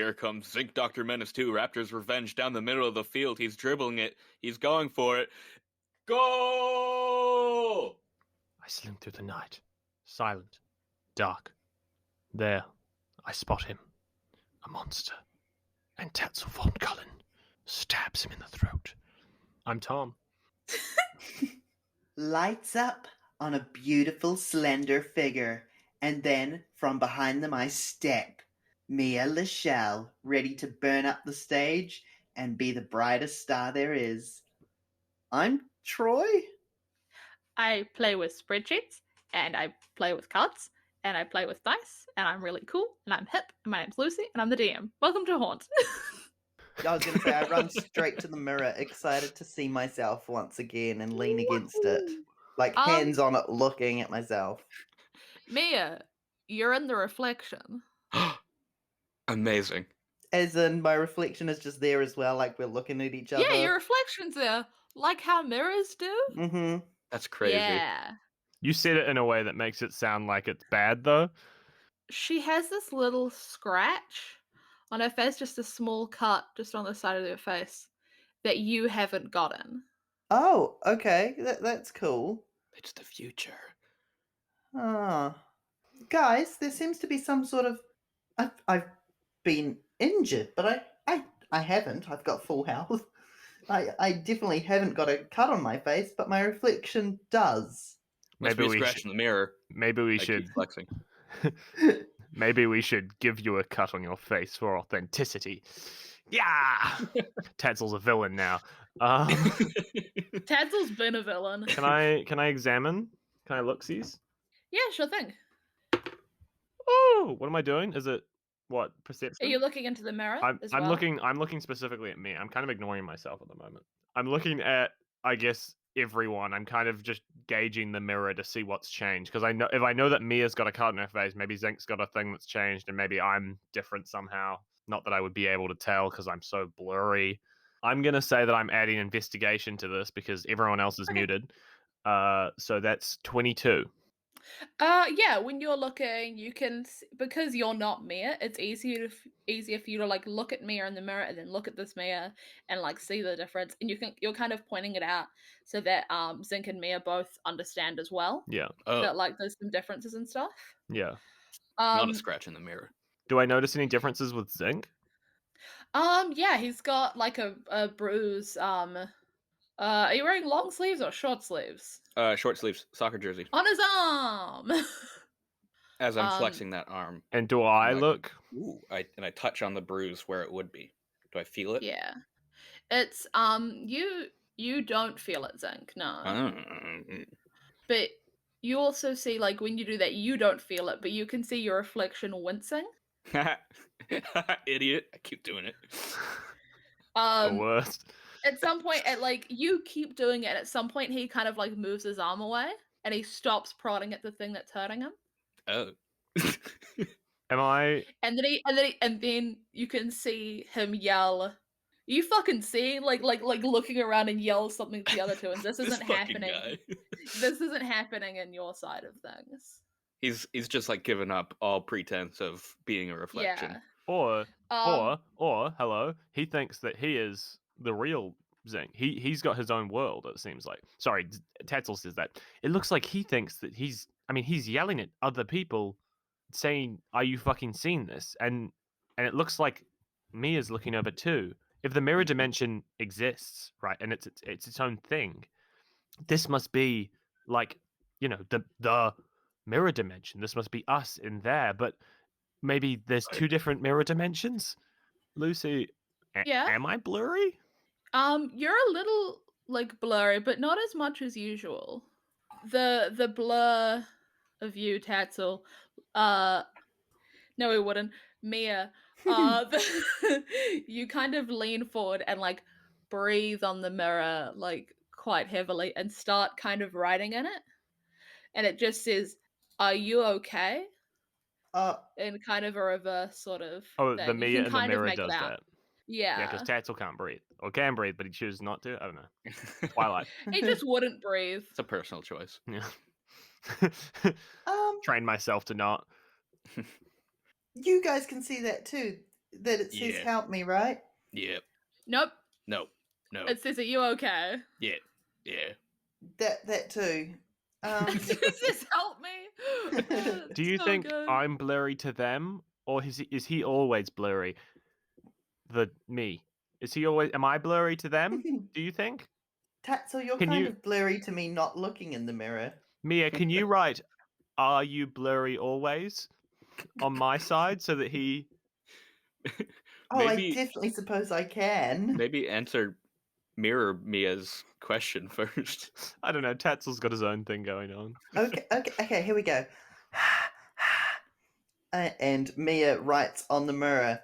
Here comes Zinc Dr. Menace 2, Raptor's Revenge, down the middle of the field. He's dribbling it. He's going for it. Goal! I slink through the night, silent, dark. There, I spot him, a monster, and Tatsel Vaughn Cullen stabs him in the throat. I'm Tom. Lights up on a beautiful, slender figure, and then from behind them I step. Mia Lichele, ready to burn up the stage and be the brightest star there is. I'm Troy. I play with spreadsheets, and I play with cards, and I play with dice, and I'm really cool, and I'm hip, and my name's Lucy, and I'm the DM. Welcome to Haunt. I was going to say, I run straight to the mirror, excited to see myself once again and lean against it. Like, hands on it, looking at myself. Mia, you're in the reflection. Amazing. As in, my reflection is just there as well, like we're looking at each other. Yeah, your reflection's there, like how mirrors do. Mm-hmm. That's crazy. Yeah. You said it in a way that makes it sound like it's bad, though. She has this little scratch on her face, just a small cut just on the side of her face that you haven't gotten. Oh, okay. That's cool. It's the future. Ah. Guys, there seems to be some sort of... I've been injured, but I haven't. I've got full health. I definitely haven't got a cut on my face, but my reflection does. Maybe we scratch in the mirror. Maybe we should keep flexing. Maybe we should give you a cut on your face for authenticity. Yeah, Tatsel's a villain now. Tatsel's been a villain. Can I examine? Can I look-sees? Yeah, sure thing. Oh, what am I doing? Is it what perception? Are you looking into the mirror? I'm as well? looking specifically at me. I'm kind of ignoring myself at the moment. I'm looking at, I guess, everyone. I'm kind of just gauging the mirror to see what's changed, because if I know that Mia's got a cut on her face, maybe Zinc's got a thing that's changed, and maybe I'm different somehow. Not that I would be able to tell because I'm so blurry. I'm gonna say that I'm adding investigation to this because everyone else is muted. So that's 22. Yeah, when you're looking, you can, because you're not Mia, it's easier for you to like look at Mia in the mirror and then look at this Mia and like see the difference, and you're kind of pointing it out so that Zinc and Mia both understand as well. Yeah. That like there's some differences and stuff. Yeah. Not a scratch in the mirror. Do I notice any differences with Zinc? Yeah, he's got like a bruise. Are you wearing long sleeves or short sleeves? Short sleeves, soccer jersey. On his arm! As I'm flexing that arm. And do I look? Ooh, I touch on the bruise where it would be. Do I feel it? Yeah. It's, you don't feel it, Zinc, no. But you also see, like, when you do that, you don't feel it, but you can see your reflection wincing. Idiot. I keep doing it. The worst. At some point, you keep doing it, and at some point he kind of, like, moves his arm away, and he stops prodding at the thing that's hurting him. Oh. Am I... And then you can see him yell... You fucking see, like looking around and yell something to the other two, and this isn't happening. This isn't happening in your side of things. He's just, like, given up all pretense of being a reflection. Yeah. Or, hello, he thinks that he is the real Zinc. He's got his own world, it seems like. Sorry, Tatsel says that. It looks like he thinks that he's yelling at other people, saying, "Are you fucking seeing this?" And it looks like Mia's looking over too. If the mirror dimension exists, right, and it's its own thing, this must be like, the mirror dimension. This must be us in there, but maybe there's two different mirror dimensions. Lucy, am I blurry? You're a little like blurry, but not as much as usual. The blur of you, Tatsel. No, we wouldn't. Mia. You kind of lean forward and like breathe on the mirror like quite heavily and start kind of writing in it. And it just says, "Are you okay?" In kind of a reverse sort of thing. The Mia in the mirror does that. Yeah. Yeah, because Tatsel can't breathe. Or can breathe, but he chooses not to. I don't know. Twilight. He just wouldn't breathe. It's a personal choice. Yeah. Train myself to not. You guys can see that too. that it says Yeah. help me, right? Yep. Nope. No. It says, "Are you okay?" Yeah. Yeah. That too. It says, "Help me." Do you So think good. I'm blurry to them, or is he always blurry? Me. Is he always? Am I blurry to them? Do you think? Tatsel, you're Can kind you- of blurry to me not looking in the mirror. Mia, can you write, "Are you blurry always?" on my side so that he? Oh, I Maybe definitely suppose I can. maybe mirror Mia's question first. I don't know. Tatsel's got his own thing going on. Okay, here we go. And Mia writes on the mirror,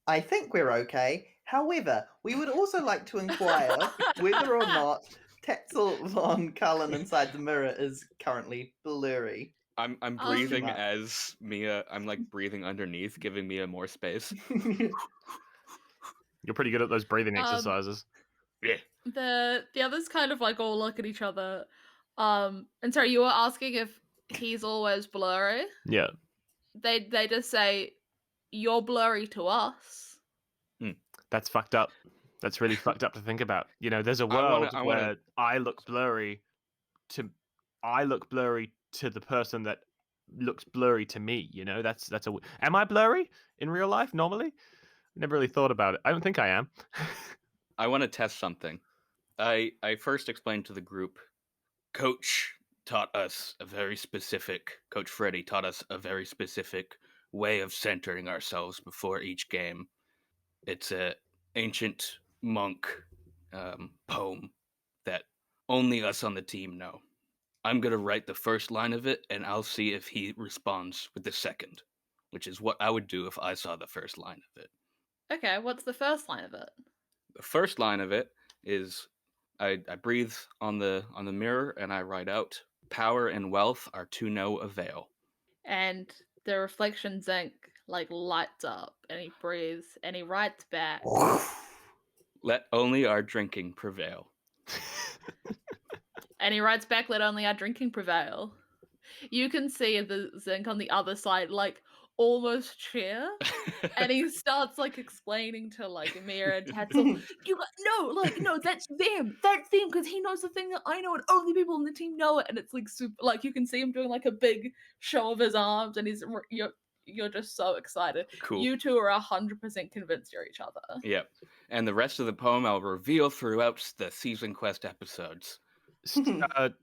I think we're okay. However, we would also like to inquire whether or not Tatsel Vaughn Cullen inside the mirror is currently blurry. I'm breathing as Mia. I'm like breathing underneath, giving Mia more space. You're pretty good at those breathing exercises. Yeah. The others kind of like all look at each other. And sorry, you were asking if he's always blurry. Yeah. They just say, "You're blurry to us." That's fucked up. That's really fucked up to think about. You know, there's a world I wanna- where I look blurry to the person that looks blurry to me. You know, that's a. Am I blurry in real life normally? Never really thought about it. I don't think I am. I want to test something. I first explained to the group, Coach taught us a very specific, Coach Freddy taught us a very specific way of centering ourselves before each game. It's a ancient monk poem that only us on the team know. I'm going to write the first line of it, and I'll see if he responds with the second, which is what I would do if I saw the first line of it. Okay, what's the first line of it? The first line of it is I breathe on the mirror and I write out, power and wealth are to no avail. And the reflection Zinc like lights up, and he breathes, and he writes back. Let only our drinking prevail. And he writes back, "Let only our drinking prevail." You can see the Zinc on the other side, like, almost cheer. And he starts, like, explaining to, like, Mia and Tatsel, no, that's them, because he knows the thing that I know, and only people on the team know it. And it's, like, super, like, you can see him doing, like, a big show of his arms, and you're just so excited. Cool. You two are 100% convinced you're each other. Yep. And the rest of the poem I'll reveal throughout the Season Quest episodes.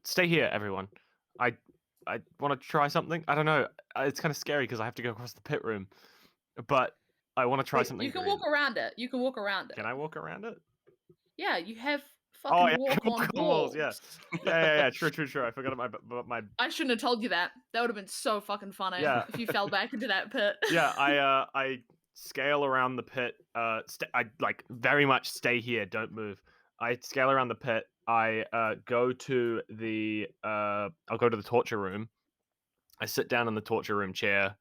Stay here, everyone. I want to try something. I don't know. It's kind of scary because I have to go across the pit room, but I want to try something. You can walk around it. You can walk around it. Can I walk around it? Yeah, you have fucking walk on walls. Yeah. Yeah. True. I forgot about my. I shouldn't have told you that. That would have been so fucking funny if you fell back into that pit. Yeah, I scale around the pit. I like very much stay here. Don't move. I scale around the pit. I go to the I'll go to the torture room. I sit down in the torture room chair.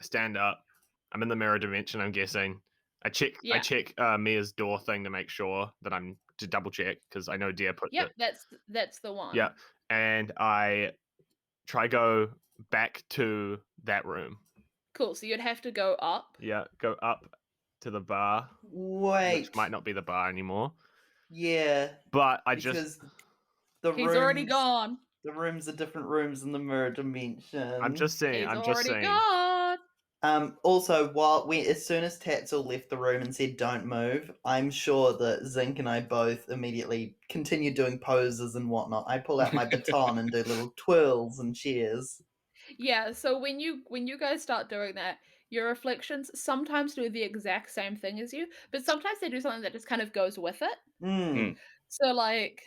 I stand up. I'm in the mirror dimension, I'm guessing. I check Mia's door thing to make sure that I'm to double check because I know Dia put that's the one. Yeah. And I try go back to that room. Cool. So you'd have to go up. Yeah, go up to the bar. Wait. Which might not be the bar anymore. Yeah. But he's already gone. The rooms are different rooms in the mirror dimension. I'm just saying. He's already gone. Also, as soon as Tatsel left the room and said "Don't move," I'm sure that Zinc and I both immediately continue doing poses and whatnot. I pull out my baton and do little twirls and cheers. Yeah. So when you guys start doing that, your reflections sometimes do the exact same thing as you, but sometimes they do something that just kind of goes with it. So like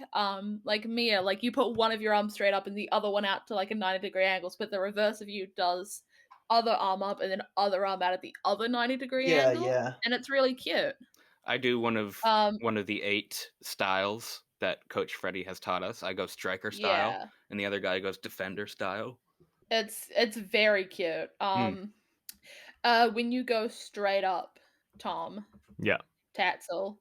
Mia, like you put one of your arms straight up and the other one out to like a 90-degree angles, but the reverse of you does other arm up and then other arm out at the other 90-degree angle. Yeah. And it's really cute. I do one of the 8 styles that Coach Freddy has taught us. I go striker style, and the other guy goes defender style. It's very cute. When you go straight up, Tom. Yeah. Tatsel.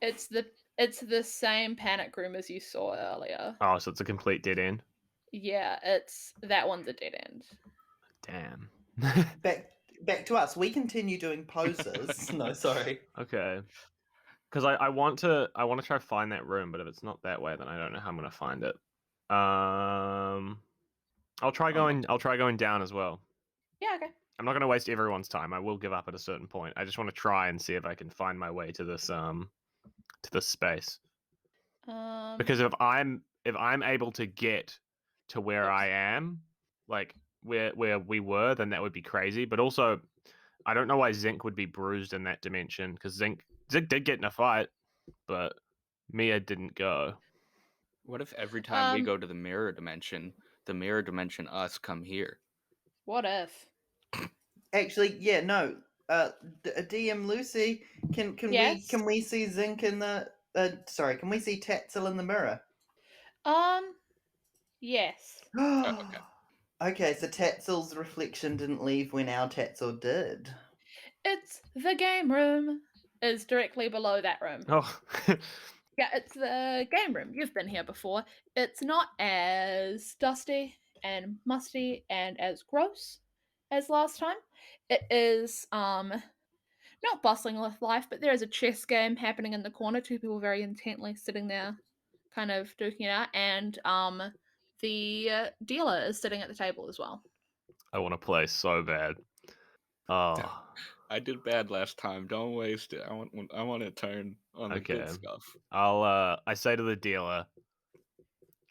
It's the same panic room as you saw earlier. Oh, so it's a complete dead end. Yeah, that one's a dead end. Damn. back to us. We continue doing poses. No, sorry. Okay. Because I want to try to find that room, but if it's not that way, then I don't know how I'm gonna find it. I'll try going down as well. Yeah, okay. I'm not gonna waste everyone's time. I will give up at a certain point. I just want to try and see if I can find my way to this space. Because if I'm able to get to where I am, like where we were, then that would be crazy. But also, I don't know why Zinc would be bruised in that dimension, because Zinc did get in a fight, but Mia didn't go. What if every time we go to the mirror dimension us come here? What if? Actually, yeah, no. DM Lucy, Yes? can we see Zinc in the can we see Tatsel in the mirror? Yes. Okay. Okay, so Tatsel's reflection didn't leave when our Tatsel did. It's the game room. Is directly below that room. Oh, Yeah, it's the game room. You've been here before. It's not as dusty and musty and as gross as last time. It is not bustling with life, but there is a chess game happening in the corner. Two people very intently sitting there, kind of duking it out, and the dealer is sitting at the table as well. I want to play so bad. Oh, I did bad last time. Don't waste it. I want to turn on the good Okay. stuff. I say to the dealer,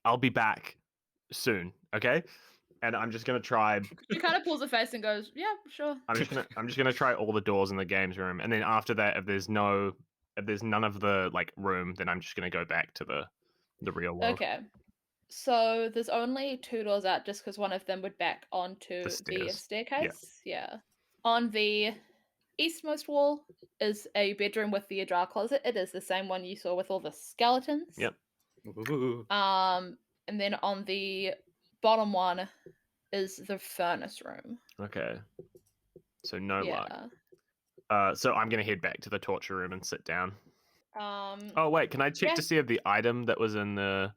I'll be back soon, okay? And I'm just gonna try. He kind of pulls a face and goes, "Yeah, sure." I'm just gonna try all the doors in the games room, and then after that, if there's none of the like room, then I'm just gonna go back to the real world. Okay. So there's only 2 doors out, just because one of them would back onto The the stairs. staircase. Yeah. On the eastmost wall is a bedroom with the ajar closet. It is the same one you saw with all the skeletons. Yep. Ooh. And then on the bottom one is the furnace room. Okay. So no luck. Yeah. So I'm gonna head back to the torture room and sit down. Um. Oh wait, can I check yeah. to see if the item that was in the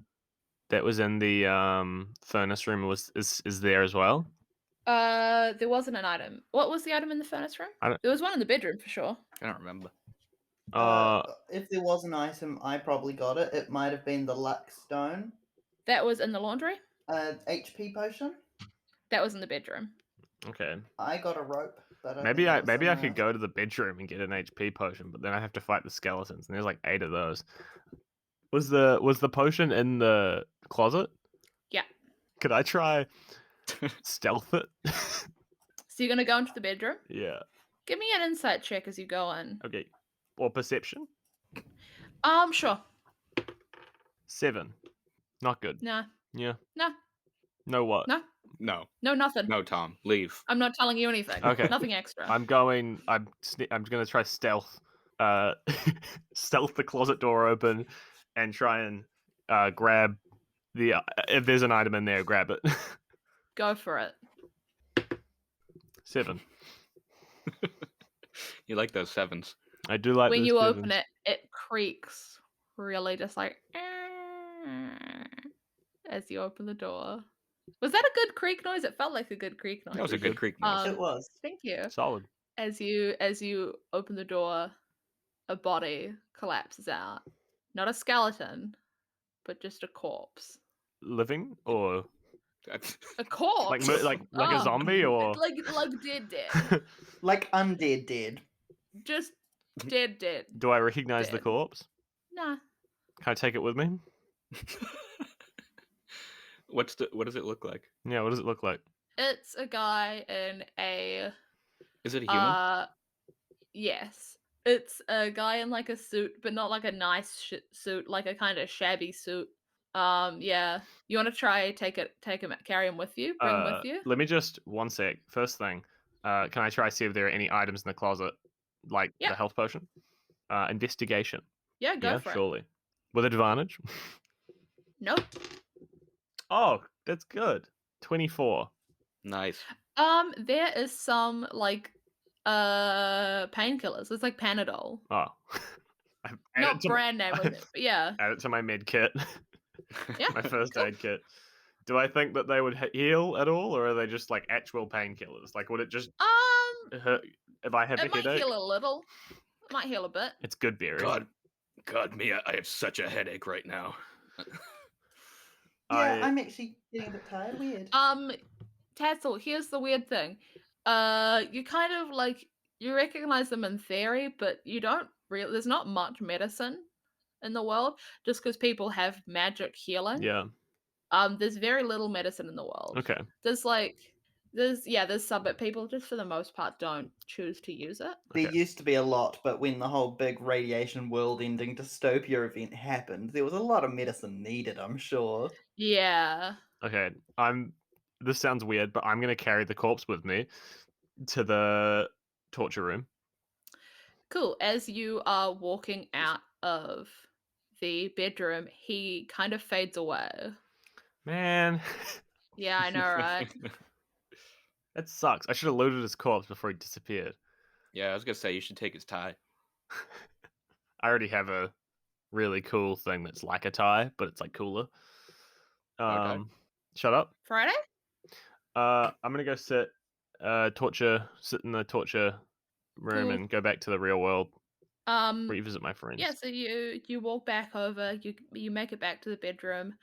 furnace room is there as well? There wasn't an item. What was the item in the furnace room? There was one in the bedroom for sure. I don't remember. If there was an item, I probably got it. It might have been the luck stone. That was in the laundry. HP potion. That was in the bedroom. Okay. I got a rope, but Maybe I could go to the bedroom and get an HP potion, but then I have to fight the skeletons, and there's like 8 of those. Was the potion in the closet? Yeah. Could I try stealth it? So you're gonna go into the bedroom? Yeah. Give me an insight check as you go in. Okay. Or perception? Sure. 7. Not good. Nah. Yeah. Nah. No what? No. No. No, nothing. No, Tom. Leave. I'm not telling you anything. Okay. Nothing extra. I'm gonna try stealth. Stealth the closet door open, and try and grab the if there's an item in there, grab it. Go for it. 7. You like those 7s. I do like when those you 7s. open it, it creaks really just like as you open the door. Was that a good creak noise? It felt like a good creak noise. That was a good creak noise. It was. Thank you. Solid. As you open the door, a body collapses out. Not a skeleton, but just a corpse. Living or A corpse? like a zombie or like dead. Like undead dead. Just dead. Do I recognize the Dead. corpse? Nah. Can I take it with me? What does it look like? Yeah, what does it look like? It's a guy in a Is it a human? Yes. It's a guy in like a suit, but not like a nice suit, like a kind of shabby suit. Yeah. You want to try take him, carry him with you, bring him with you? Let me just one sec. First thing, can I try see if there are any items in the closet, like Yeah. the health potion? Investigation. Yeah, go Yeah, for surely. With advantage. it. Nope. Oh, that's good. 24. Nice. There is some like painkillers. It's like Panadol. Oh. I've added Not to brand name with it, but yeah. Add it to my med kit. Yeah. My first cool. aid kit. Do I think that they would heal at all, or are they just like actual painkillers? Like, would it just If I have It a might headache, heal a little. It might heal a bit. it's good berry. God, Mia, I have such a headache right now. Yeah, I'm actually getting a bit tired. Weird. Tatsel, here's the weird thing. You kind of like you recognize them in theory, but you don't really. There's not much medicine in the world, just because people have magic healing. Yeah. There's very little medicine in the world. Okay. There's some, but people just for the most part don't choose to use it. There Okay. used to be a lot, but when the whole big radiation world-ending dystopia event happened, there was a lot of medicine needed, I'm sure. Yeah. Okay. This sounds weird, but I'm gonna carry the corpse with me to the torture room. Cool. As you are walking out of the bedroom, he kind of fades away. Man, Yeah, I know, right? that sucks. I should have looted his corpse before he disappeared. Yeah, I was gonna say you should take his tie. I already have a really cool thing that's like a tie, but it's like cooler. Okay. Shut up. Friday? I'm gonna go sit in the torture room Cool. and go back to the real world. Revisit my friends. Yeah, so you walk back over, you make it back to the bedroom.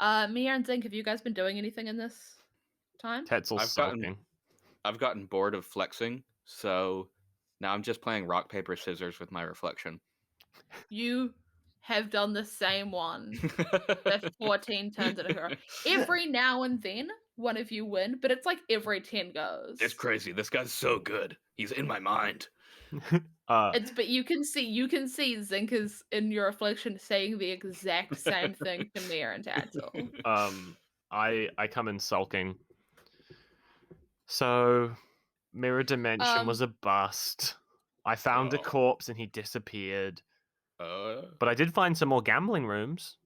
Mia and Zinc, have you guys been doing anything in this time? Tatsel's sulking. I've gotten bored of flexing, so now I'm just playing rock, paper, scissors with my reflection. You have done the same one. The 14 turns at a hero. Every now and then, one of you win, but it's like every 10 goes. It's crazy. This guy's so good. He's in my mind. But you can see Zinc is in your reflection saying the exact same thing to Mia and Tatsel. I come in sulking. So, Mirror Dimension was a bust. I found a corpse and he disappeared. But I did find some more gambling rooms.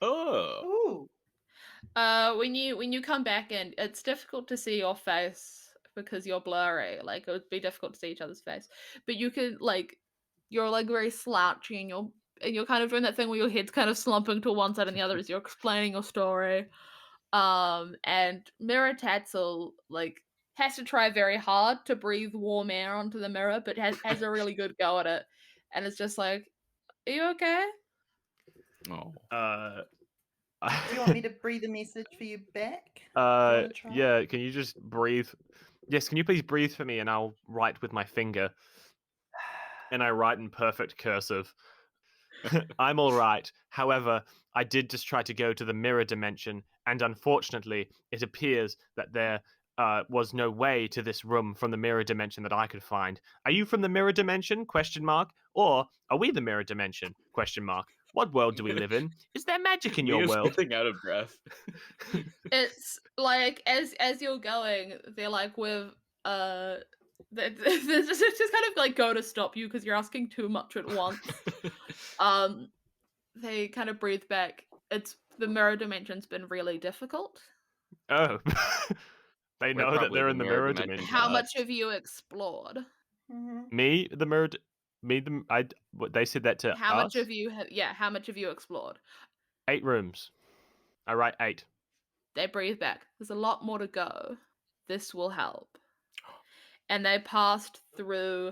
Ooh. When you come back in, it's difficult to see your face because you're blurry. Like it would be difficult to see each other's face, but you can you're like very slouchy and you're kind of doing that thing where your head's kind of slumping to one side and the other as you're explaining your story. And Mirror Tatsel has to try very hard to breathe warm air onto the mirror, but has a really good go at it, and it's just like, are you okay? Do you want me to breathe a message for you back? Yeah, can you just breathe? Yes, can you please breathe for me and I'll write with my finger. And I write in perfect cursive. I'm all right. However, I did just try to go to the mirror dimension, and unfortunately, it appears that there was no way to this room from the mirror dimension that I could find. Are you from the mirror dimension? ? Or are we the mirror dimension ? What world do we live in? Is there magic in your world? Getting out of breath. It's like as you're going, they're like with they just kind of like go to stop you because you're asking too much at once. They kind of breathe back. It's the mirror dimension's been really difficult. Oh. They know that they're in the mirror dimension. How much have you explored? Me, the mirror. They said that to us. How much have you explored? 8 rooms. I write 8. They breathe back. There's a lot more to go. This will help. And they passed through,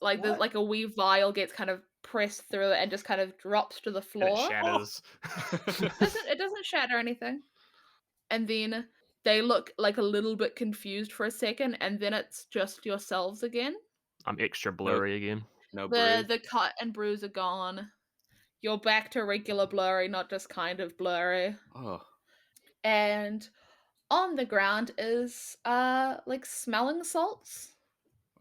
like a wee vial gets kind of pressed through it and just kind of drops to the floor. And it shatters. It doesn't shatter anything. And then they look like a little bit confused for a second, and then it's just yourselves again. I'm extra blurry again. The cut and bruise are gone. You're back to regular blurry, not just kind of blurry. And on the ground is like smelling salts.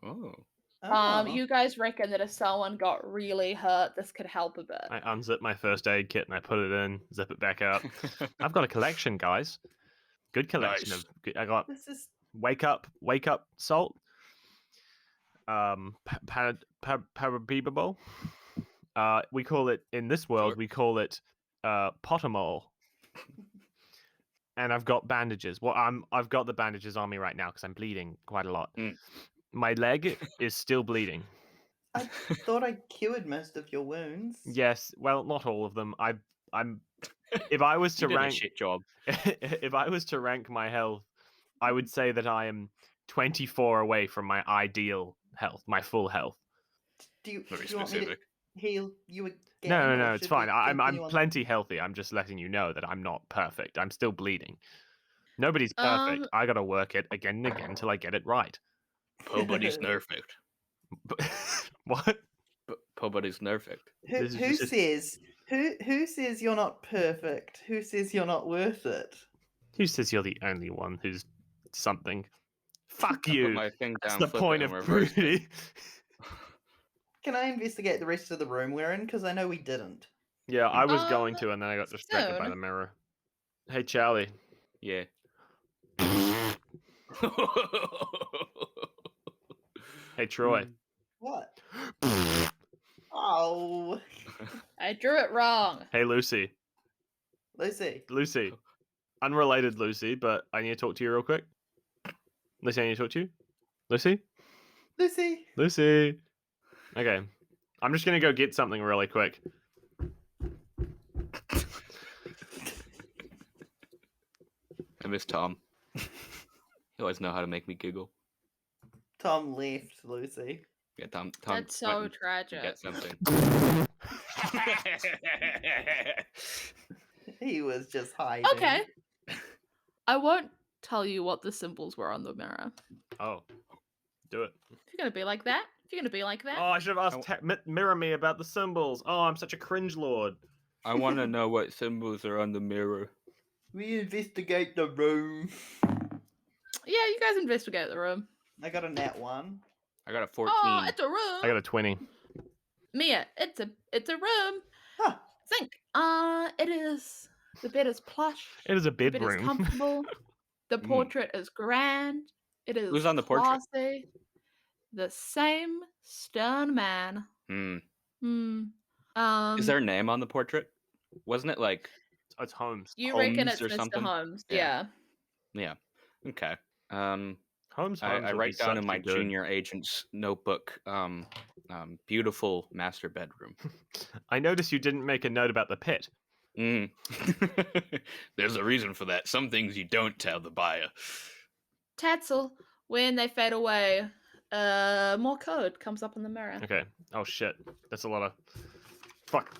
You guys reckon that if someone got really hurt, this could help a bit. I unzip my first aid kit and I put it in, zip it back up. I've got a collection, guys. Good collection of. I got wake up salt. Parabibable. We call it in this world. We call it potamol. And I've got bandages. Well, I've got the bandages on me right now because I'm bleeding quite a lot. My leg is still bleeding. I thought I cured most of your wounds. Yes, well, not all of them. I'm. If I was to rank, a shit job. If I was to rank my health, I would say that I am 24 away from my ideal health, my full health. Do you, Very do you want me to specific. heal you again? No, or it's should fine. we I'm continue on? plenty healthy. I'm just letting you know that I'm not perfect. I'm still bleeding. Nobody's perfect. I gotta work it again and again till I get it right. Nobody's perfect. What? Nobody's perfect. Who says you're not perfect? Who says you're not worth it? Who says you're the only one who's something? Fuck I put you. my thing That's down, the flip point it, of and reverse it. Broody. Can I investigate the rest of the room we're in? Because I know we didn't. Yeah, I was going to, and then I got distracted by soon. the mirror. Hey, Charlie. Yeah. Hey, Troy. What? Oh, I drew it wrong. Hey, Lucy. Lucy. Unrelated Lucy, but I need to talk to you real quick. Lucy, I need to talk to you. Lucy? Okay. I'm just going to go get something really quick. I miss Tom. He always know how to make me giggle. Tom left Lucy. Yeah, Tom That's went so and tragic. Get something. He was just hiding. Okay. I won't tell you what the symbols were on the mirror. Oh. Do it. If you're gonna be like that. Oh, I should have asked Mirror Me about the symbols. Oh, I'm such a cringe lord. I want to know what symbols are on the mirror. We investigate the room. Yeah, you guys investigate the room. I got a nat 1. I got a 14. Oh, it's a room. I got a 20. Mia, it's a room. Huh. Zinc. It is. The bed is plush. It is a The bed is bedroom. comfortable. The portrait is grand. It is Who's on the portrait? classy. The same stern man. Is there a name on the portrait? Wasn't it like It's Holmes. You reckon Holmes it's or Mr. something? Holmes? Yeah. Yeah. Okay. Holmes I would be write down such in a my good- junior agent's notebook, beautiful master bedroom. I noticed you didn't make a note about the pit. There's a reason for that. Some things you don't tell the buyer. Tatsel, when they fade away, more code comes up in the mirror. Okay. Oh shit. That's a lot of. Fuck.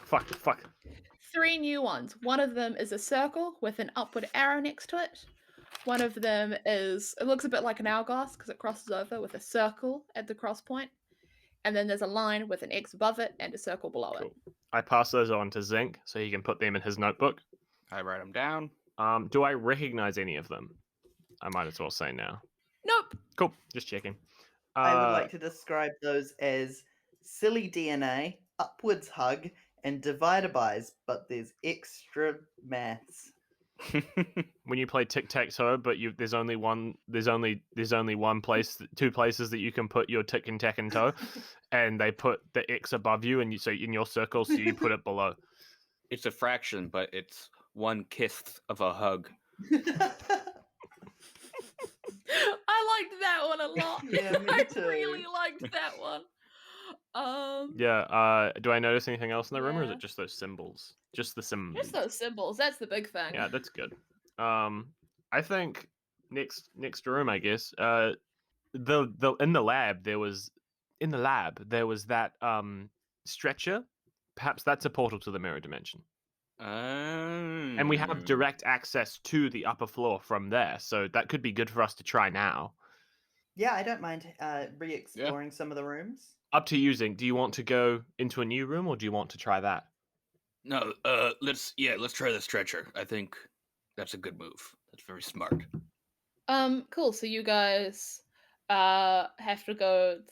3 new ones. One of them is a circle with an upward arrow next to it. One of them is, it looks a bit like an hourglass because it crosses over with a circle at the cross point. And then there's a line with an X above it and a circle below it. I pass those on to Zinc so he can put them in his notebook. I write them down. Do I recognize any of them? I might as well say now. Nope. Cool. Just checking. I would like to describe those as silly DNA, upwards hug, and divider bys, but there's extra maths. When you play tic-tac-toe, but there's only one place, 2 places that you can put your tick and tack and toe, and they put the X above you, and so in your circle, so you put it below. It's a fraction, but it's 1/5 of a hug. I liked that one a lot. Yeah, me I too. really liked that one. Yeah. Do I notice anything else in the room, or is Yeah. it just those symbols? Just the symbols. Just those symbols. That's the big thing. Yeah, that's good. I think next room, I guess. In the lab there was that stretcher. Perhaps that's a portal to the mirror dimension. And we have direct access to the upper floor from there, so that could be good for us to try now. Yeah, I don't mind re-exploring some of the rooms. Up to you, Zinc. Do you want to go into a new room, or do you want to try that? No, let's try the stretcher. I think that's a good move. That's very smart. Cool. So you guys have to go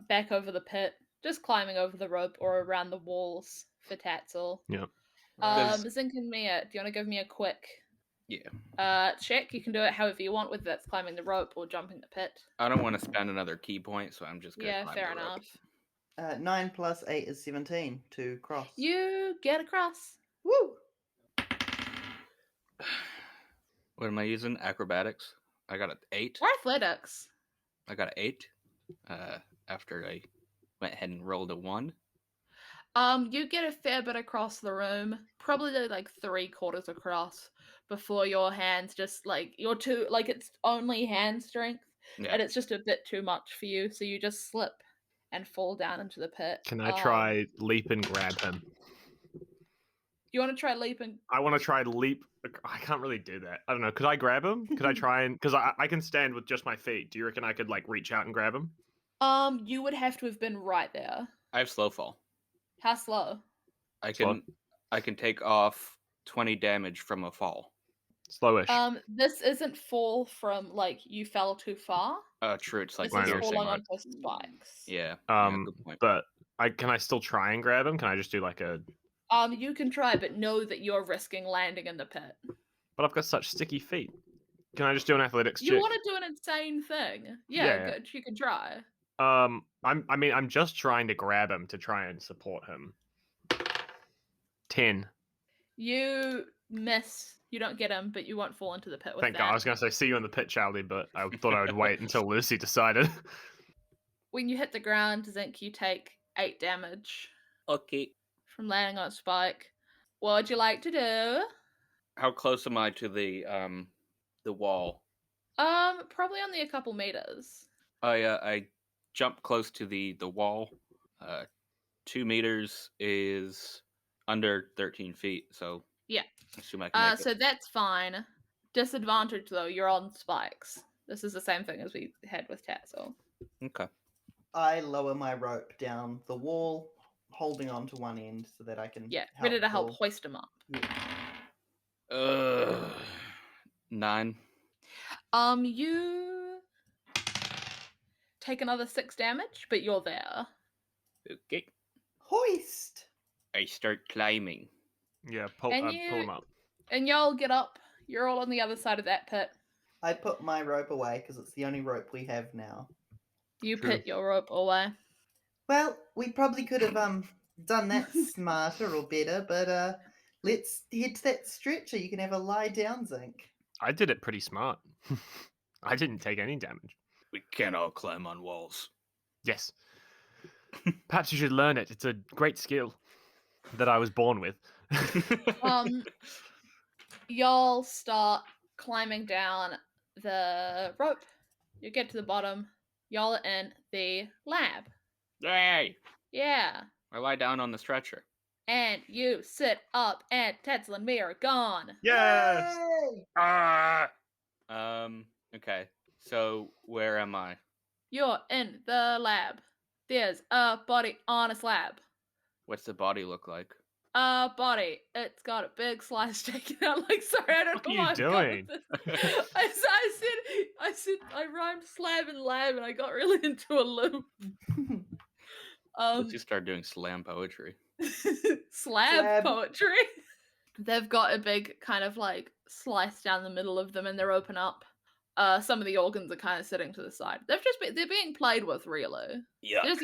back over the pit, just climbing over the rope or around the walls for Tatsel. Yeah. Zinc and Mia, do you want to give me a quick Yeah. check? You can do it however you want, whether that's climbing the rope or jumping the pit. I don't want to spend another key point, so I'm just gonna climb fair the rope. enough. 9 plus 8 is 17 to cross. You get across. Woo! What am I using? Acrobatics. I got an 8. Or athletics. I got an 8. After I went ahead and rolled a 1. You get a fair bit across the room, probably like 3/4 across, before your hands just like it's only hand strength, Yeah. and it's just a bit too much for you, so you just slip and fall down into the pit. Can I try leap and grab him? You want to try leaping? I want to try leap. I can't really do that. I don't know. Could I grab him? Could I try and... Because I can stand with just my feet. Do you reckon I could, like, reach out and grab him? You would have to have been right there. I have slow fall. How slow? I Slow. can take off 20 damage from a fall. Slowish. This isn't fall from, like, you fell too far. True. It's like This is piercing. falling onto spikes. Yeah. Good point. But can I still try and grab him? Can I just do like a... You can try, but know that you're risking landing in the pit. But I've got such sticky feet. Can I just do an athletics check? You want to do an insane thing? Yeah, good. You can try. I'm just trying to grab him to try and support him. 10. You miss. You don't get him, but you won't fall into the pit with Thank that. God. I was going to say, see you in the pit, Charlie, but I thought I would wait until Lucy decided. When you hit the ground, Zinc, you take 8 damage. Okay. From landing on a spike. What would you like to do? How close am I to the wall? Probably only a couple meters. I jump close to the wall. 2 meters is under 13 feet, so yeah. I assume I can make so that's fine. Disadvantage though, you're on spikes. This is the same thing as we had with Tatsel. Okay. I lower my rope down the wall, holding on to one end so that I can ready to help hoist him up. Yeah. 9. You take another 6 damage, but you're there. Okay. Hoist! I start climbing. Yeah, pull him up. And y'all get up. You're all on the other side of that pit. I put my rope away because it's the only rope we have now. You put your rope away. Well, we probably could have done that smarter or better, but let's head to that stretcher. You can have a lie down, Zinc. I did it pretty smart. I didn't take any damage. We can't all climb on walls. Yes. Perhaps you should learn it. It's a great skill that I was born with. Y'all start climbing down the rope. You get to the bottom. Y'all are in the lab. Yay! Yeah. I lie down on the stretcher. And you sit up, and Tatsel and me are gone. Yes! Okay. So, where am I? You're in the lab. There's a body on a slab. What's the body look like? A body. It's got a big slice taken out. Like, sorry, I don't know what are you doing? I rhymed slab and lab, and I got really into a loop. Let's just start doing slam poetry. Slab poetry. They've got a big kind of like slice down the middle of them, and they're open up. Some of the organs are kind of sitting to the side. They're being played with, really. Yeah. They're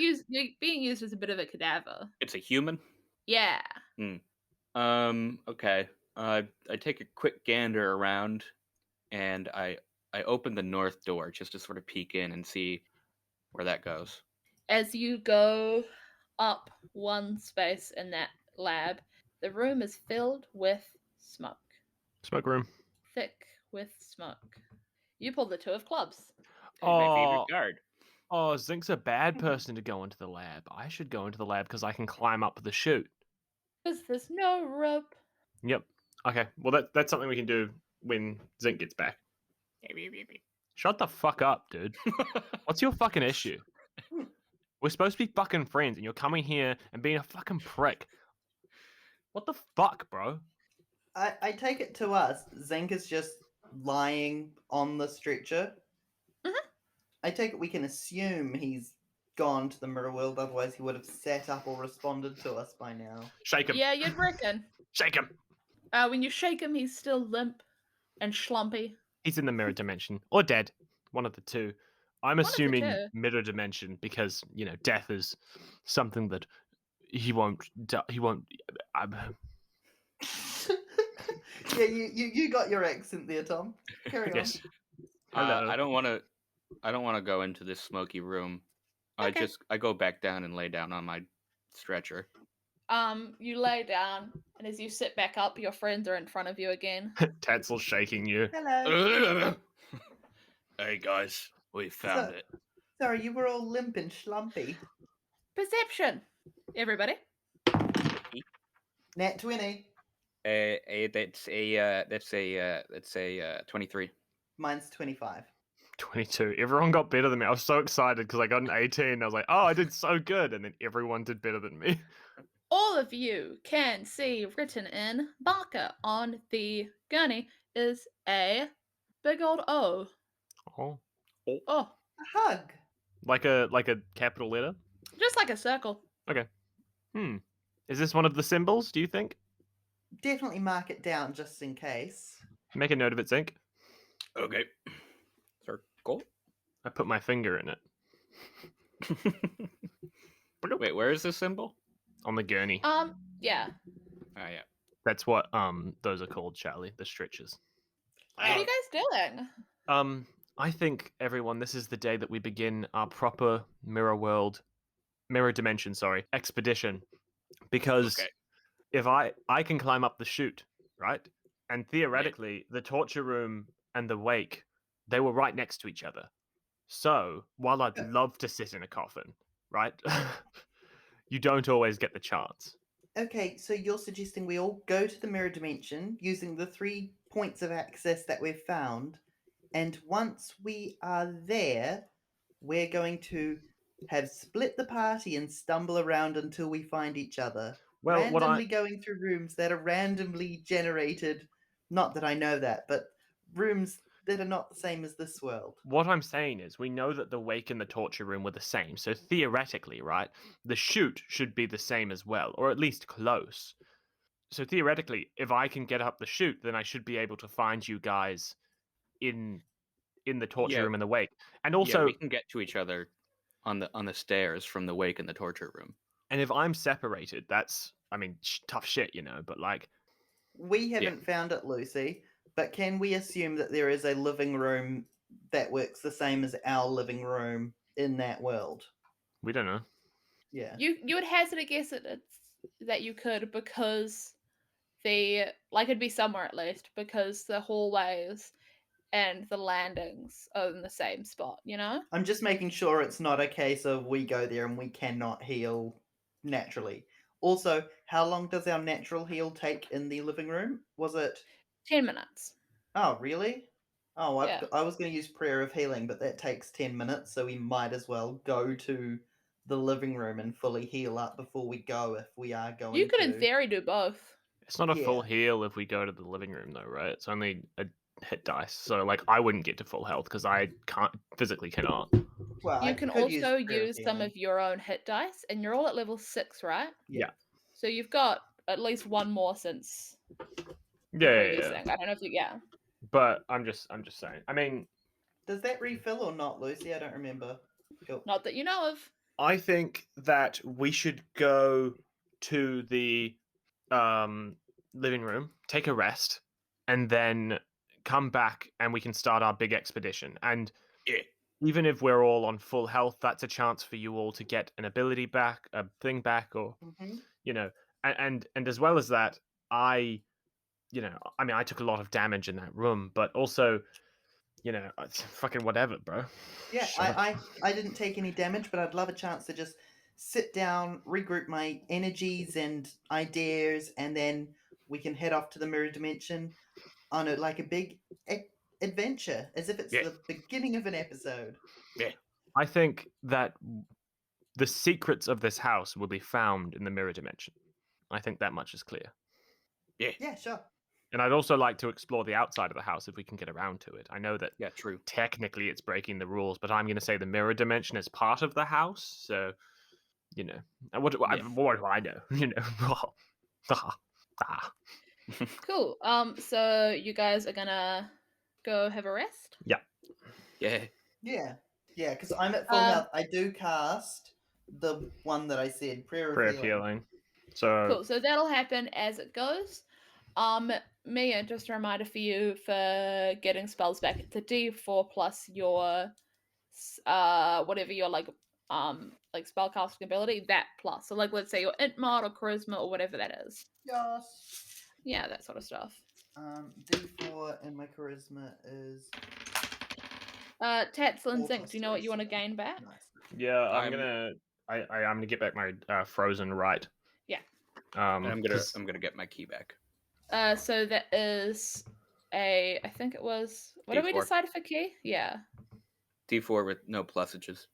being used as a bit of a cadaver. It's a human? Yeah. Okay. I take a quick gander around, and I open the north door just to sort of peek in and see where that goes. As you go up one space in that lab, the room is filled with smoke. Smoke room. Thick with smoke. You pull the 2 of clubs. My favorite card. Oh, Zinc's a bad person to go into the lab. I should go into the lab because I can climb up the chute. Because there's no rope. Yep. Okay. Well, that's something we can do when Zinc gets back. Shut the fuck up, dude. What's your fucking issue? We're supposed to be fucking friends, and you're coming here and being a fucking prick. What the fuck, bro? I take it to us. Zinc is just lying on the stretcher. Mm-hmm. I take it we can assume he's gone to the mirror world, otherwise he would have sat up or responded to us by now. Shake him. Yeah, you'd reckon. Shake him. When you shake him, he's still limp and schlumpy. He's in the mirror dimension. Or dead. One of the two. I'm assuming mirror dimension because, death is something that he won't... Yeah, you got your accent there, Tom. Carry on. Yes. Hello. I don't want to go into this smoky room. Okay. I go back down and lay down on my stretcher. You lay down, and as you sit back up, your friends are in front of you again. Tatsel's shaking you. Hello. Hey guys. We found it. Sorry, you were all limp and schlumpy. Perception, everybody. Nat 20. That's a 23. Mine's 25. 22. Everyone got better than me. I was so excited because I got an 18. I was like, oh, I did so good. And then everyone did better than me. All of you can see written in marker on the gurney is a big old O. Oh. Oh, A hug. Like a capital letter? just like a circle. Okay. Is this one of the symbols, do you think? Definitely mark it down just in case. Make a note of it, Zinc. Okay. Circle. I put my finger in it. Wait, where is this symbol? On the gurney. Yeah. Oh, yeah. That's what those are called, Charlie. The stretchers. What are you guys doing? I think, everyone, this is the day that we begin our proper mirror dimension, expedition. Because Okay. if I can climb up the chute, right? And theoretically, the torture room and the wake, they were right next to each other. So, while I'd love to sit in a coffin, right? You don't always get the chance. Okay, so you're suggesting we all go to the mirror dimension using the 3 points of access that we've found, and once we are there, we're going to have split the party and stumble around until we find each other. Well, randomly going through rooms that are randomly generated. Not that I know that, but rooms that are not the same as this world. What I'm saying is, we know that the wake and the torture room were the same, so theoretically, right, the chute should be the same as well, or at least close. So theoretically, if I can get up the chute, then I should be able to find you guys in the torture room and the wake. And also, we can get to each other on the stairs from the wake and the torture room. and if I'm separated, that's, I mean, tough shit, you know, but like... We haven't found it, Lucy, but can we assume that there is a living room that works the same as our living room in that world? We don't know. Yeah. You would hazard a guess that you could, because it'd be somewhere at least, because the hallways and the landings are in the same spot, you know? I'm just making sure it's not a case of we go there and we cannot heal naturally. Also, how long does our natural heal take in the living room? Was it 10 minutes. Oh, really? Oh, Yeah. I was going to use Prayer of Healing, but that takes 10 minutes, so we might as well go to the living room and fully heal up before we go if we are going You could, to. in theory, do both. It's not a full heal if we go to the living room, though, right? It's only a hit dice. So, like, I wouldn't get to full health because I physically cannot. Well, You I can could also Prayer use some Healing. of your own hit dice, and you're all at level 6, right? Yeah. So you've got at least one more since Yeah. using. I don't know if you... Yeah. But I'm just saying. I mean, Does that refill or not, Lucy? I don't remember. Cool. Not that you know of. I think that we should go to the living room, take a rest, and then come back and we can start our big expedition. And even if we're all on full health, that's a chance for you all to get an ability back, a thing back, or you know. And as well as that, I took a lot of damage in that room, but also, you know, it's fucking whatever, bro. Yeah, I didn't take any damage, but I'd love a chance to just sit down, regroup my energies and ideas, and then we can head off to the mirror dimension on a big adventure, as if it's the beginning of an episode. Yeah. I think that the secrets of this house will be found in the mirror dimension. I think that much is clear. Yeah, sure. And I'd also like to explore the outside of the house if we can get around to it. I know that true. Technically it's breaking the rules, but I'm going to say the mirror dimension is part of the house. So, you know, what do I know? You know, Cool. So you guys are gonna go have a rest? Yeah. Yeah, because I'm at full health. I do cast the one that I said, Prayer of Healing. So cool. So that'll happen as it goes. Mia, just a reminder for you for getting spells back. It's a D4 plus your whatever your like spellcasting ability, that plus. So let's say your int mod or charisma or whatever that is. Yes. Yeah, that sort of stuff. D4 and my charisma is Tatsel and 4 Zinc, plus do you know 3, what you want to 7. gain back? Nice. Yeah, I'm I'm- gonna get back my frozen right. Yeah. And I'm 'cause- gonna get my key back. So that is I think it was, what did we D4. decide for key? Yeah. D4 with no plusages.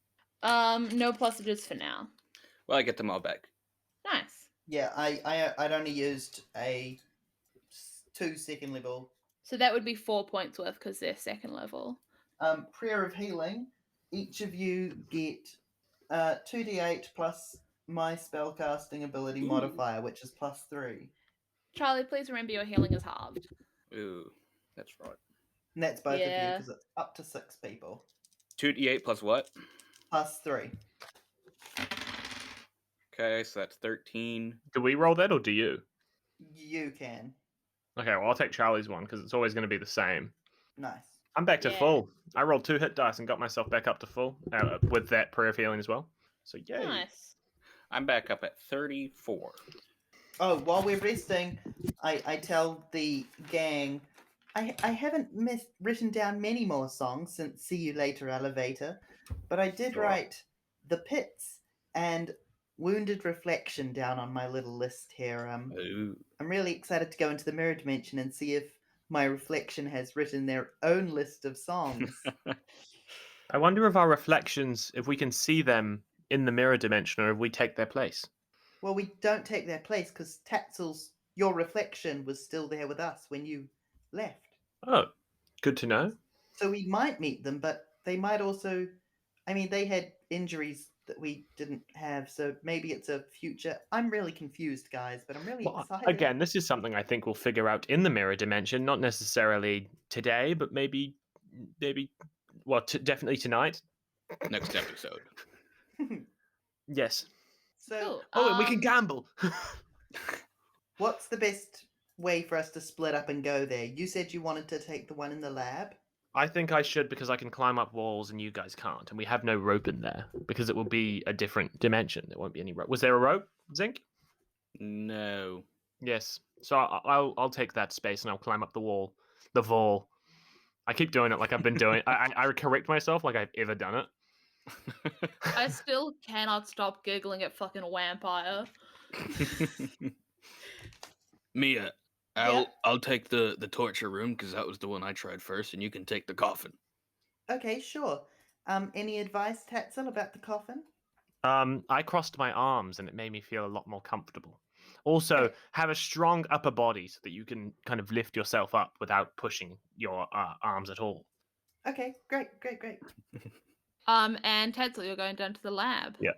No plusages for now. Well, I get them all back. Nice. Yeah, I'd only used a 2 second level. So that would be 4 points worth because they're second level. Prayer of Healing. Each of you get 2d8 plus my spellcasting ability Ooh. modifier, which is plus 3. Charlie, please remember your healing is halved. Ooh, that's right. And that's both of you Yeah. because it's up to 6 people. 2d8 plus what? Plus 3. Okay, so that's 13. Do we roll that or do you? You can. Okay, well I'll take Charlie's one because it's always going to be the same. Nice. I'm back to Yeah. full. I rolled 2 hit dice and got myself back up to full with that prayer of healing as well. So yay. Nice. I'm back up at 34. Oh, while we're resting, I tell the gang, I haven't written down many more songs since See You Later Elevator, but I did Sure. write The Pits and Wounded Reflection down on my little list here. Ooh. I'm really excited to go into the mirror dimension and see if my reflection has written their own list of songs. I wonder if our reflections, if we can see them in the mirror dimension or if we take their place. Well, we don't take their place because Tatsel's, your reflection was still there with us when you left. Oh, good to know. So we might meet them, but they might also. I mean, they had injuries that we didn't have, so maybe it's a future. I'm really confused, guys, but I'm really Well, excited. again, this is something I think we'll figure out in the mirror dimension, not necessarily today, but maybe, well, definitely tonight. Next episode. Yes. So, Cool. Oh, and we can gamble. what's the best way for us to split up and go there? You said you wanted to take the one in the lab. I think I should because I can climb up walls and you guys can't, and we have no rope in there because it will be a different dimension. There won't be any rope. Was there a rope, Zinc? No. Yes. So I'll take that space and I'll climb up the wall, the wall. I keep doing it like I've been doing. I correct myself like I've ever done it. I still cannot stop giggling at fucking Vampire. Mia, I'll take the torture room because that was the one I tried first, and you can take the coffin. Okay, sure. Any advice, Tatsel, about the coffin? I crossed my arms and it made me feel a lot more comfortable. Also, have a strong upper body so that you can kind of lift yourself up without pushing your arms at all. Okay, great. And Tatsel, you're going down to the lab. Yeah.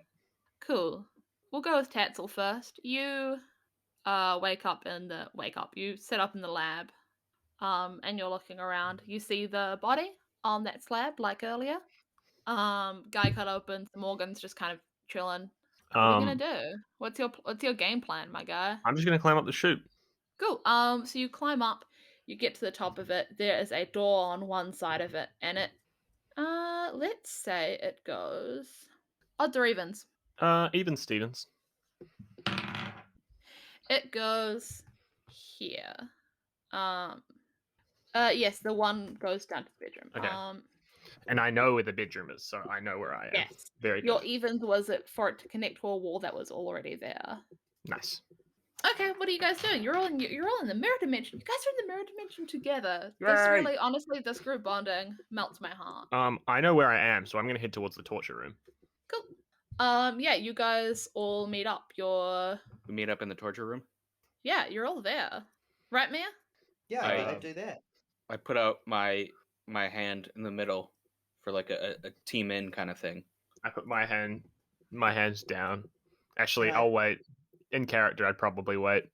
Cool. We'll go with Tatsel first. You you sit up in the lab. And you're looking around. You see the body on that slab like earlier. Guy cut open, some organs just kind of chilling. What are you gonna do? What's your game plan, my guy? I'm just gonna climb up the chute. Cool. So you climb up, you get to the top of it. There is a door on one side of it, and it let's say it goes odds or evens. Even Stevens. It goes here. Yes, the one goes down to the bedroom. Okay. And I know where the bedroom is, so I know where I am. Yes. Very good. Your evens was it for it to connect to a wall that was already there. Nice. Okay, what are you guys doing? You're all in the mirror dimension. You guys are in the mirror dimension together. Yay! This really, honestly, this group bonding melts my heart. I know where I am, so I'm gonna head towards the torture room. Cool. Yeah, you guys all meet up. We meet up in the torture room. Yeah, you're all there, right, Mia? Yeah, I- I'd do that. I put out my hand in the middle for like a team in kind of thing. I put my hands down. Actually, Right. I'll wait. In character, I'd probably wait.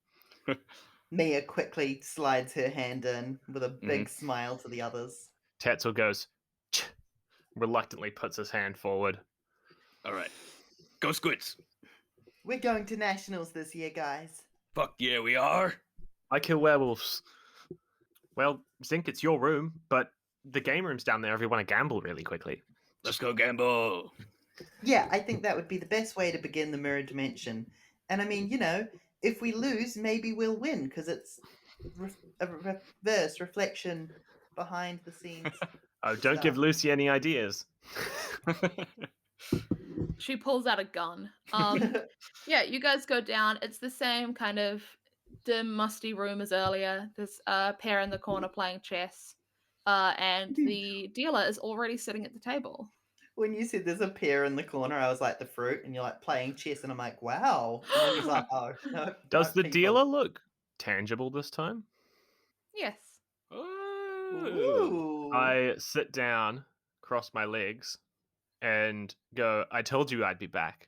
Mia quickly slides her hand in with a big smile to the others. Tatsel goes, "Tch," reluctantly puts his hand forward. All right, go Squids. We're going to nationals this year, guys. Fuck yeah, we are. I kill werewolves. Well, Zinc, it's your room, but the game room's down there if you want to gamble really quickly. Let's go gamble. Yeah, I think that would be the best way to begin the mirror dimension. And I mean, if we lose, maybe we'll win because it's a reverse reflection behind the scenes. Oh, don't give Lucy any ideas. She pulls out a gun. Yeah, you guys go down. It's the same kind of dim, musty room as earlier. There's a pair in the corner playing chess. And the dealer is already sitting at the table. When you said there's a pear in the corner, I was like the fruit, and you're like playing chess, and I'm like, wow. And then he's like, oh no. Does no the people. dealer look tangible this time? Yes. Ooh. I sit down, cross my legs, and go, I told you I'd be back.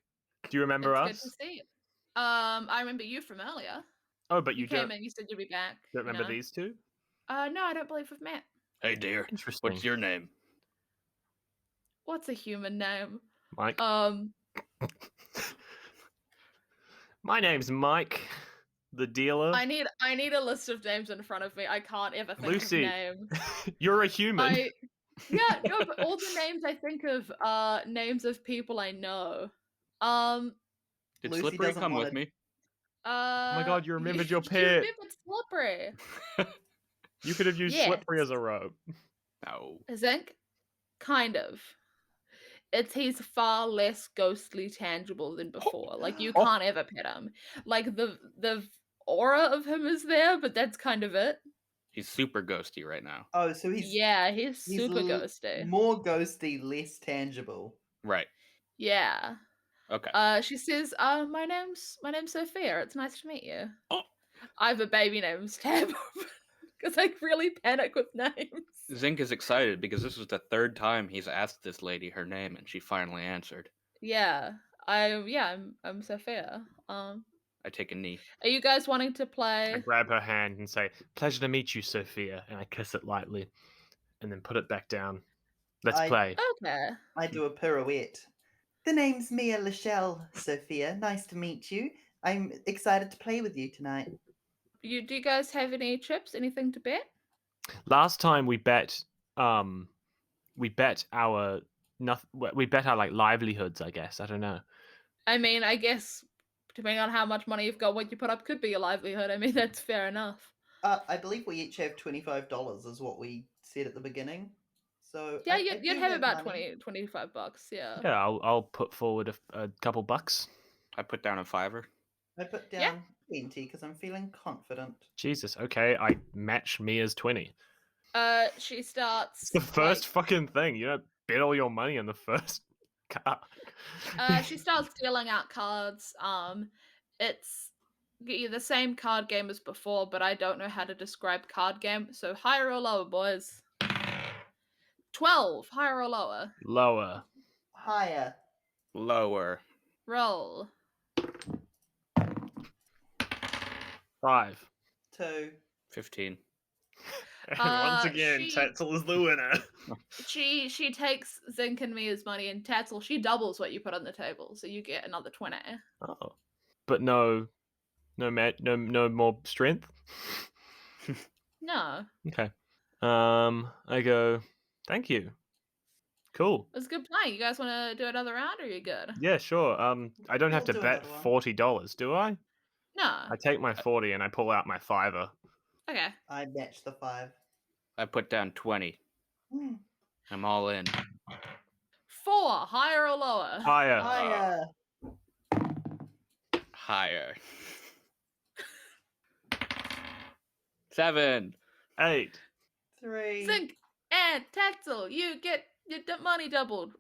Do you remember It's us? good to see you. I remember you from earlier. Oh, but You you came don't, in, you said you'd be back. don't remember know? these two? No, I don't believe we've met. Hey, dear. Interesting. What's your name? What's a human name? Mike? My name's Mike, the dealer. I need a list of names in front of me. I can't ever think Lucy. of names. You're a human. Yeah, no, but all the names I think of are names of people I know. Did Lucy Slippery doesn't come wanna- with me? Oh my god, you remembered your You pet. remembered Slippery. You could have used Yes. Slippery as a robe. No. Zinc? Kind of. He's far less ghostly tangible than before. Like you Oh. can't ever pet him. Like the aura of him is there, but that's kind of it. He's super ghosty right now. Oh, so he's he's super ghosty. more ghosty, less tangible. Right. Yeah. Okay. She says, my name's Sophia. It's nice to meet you. Oh. I have a baby name's Tab because I really panic with names. Zinc is excited because this was the third time he's asked this lady her name, and she finally answered. Yeah, I'm Sophia. I take a knee. Are you guys wanting to I play? grab her hand and say, "Pleasure to meet you, Sophia," and I kiss it lightly, and then put it back down. Let's play. Okay. I do a pirouette. The name's Mia Lichele, Sophia. Nice to meet you. I'm excited to play with you tonight. Do you guys have any chips? Anything to bet? Last time we bet our like livelihoods, I guess. I don't know. I mean, I guess depending on how much money you've got, what you put up could be your livelihood. I mean, that's fair enough. I believe we each have $25 is what we said at the beginning. So Yeah, I you'd do have about money. $25. Yeah. Yeah, I'll put forward a couple bucks. I put down a $5. I put down 20 because I'm feeling confident. Jesus, okay, I match Mia's 20. She starts. It's the first fucking thing. You don't bet all your money on the first card. She starts dealing out cards. It's the same card game as before, but I don't know how to describe card game. So higher or lower, boys? 12. Higher or lower? Lower. Higher. Lower. Roll. 5. 2. 15. And once again, she- Tatsel is the winner. She takes Zinc and Mia's money, and Tatsel, she doubles what you put on the table, so you get another 20. Oh, but no more strength. No, Okay. I go. Thank you. Cool. it was good playing. You guys want to do another round, or are you good? Yeah, sure. I don't have We'll to do bet another one. $40, do I? No. I take my 40 and I pull out my $5. Okay. I match the 5. I put down 20. Hmm. I'm all in. 4. Higher or lower? Higher. Higher. Higher. 7. 8. 3. Zinc and Tatsel, you get your money doubled.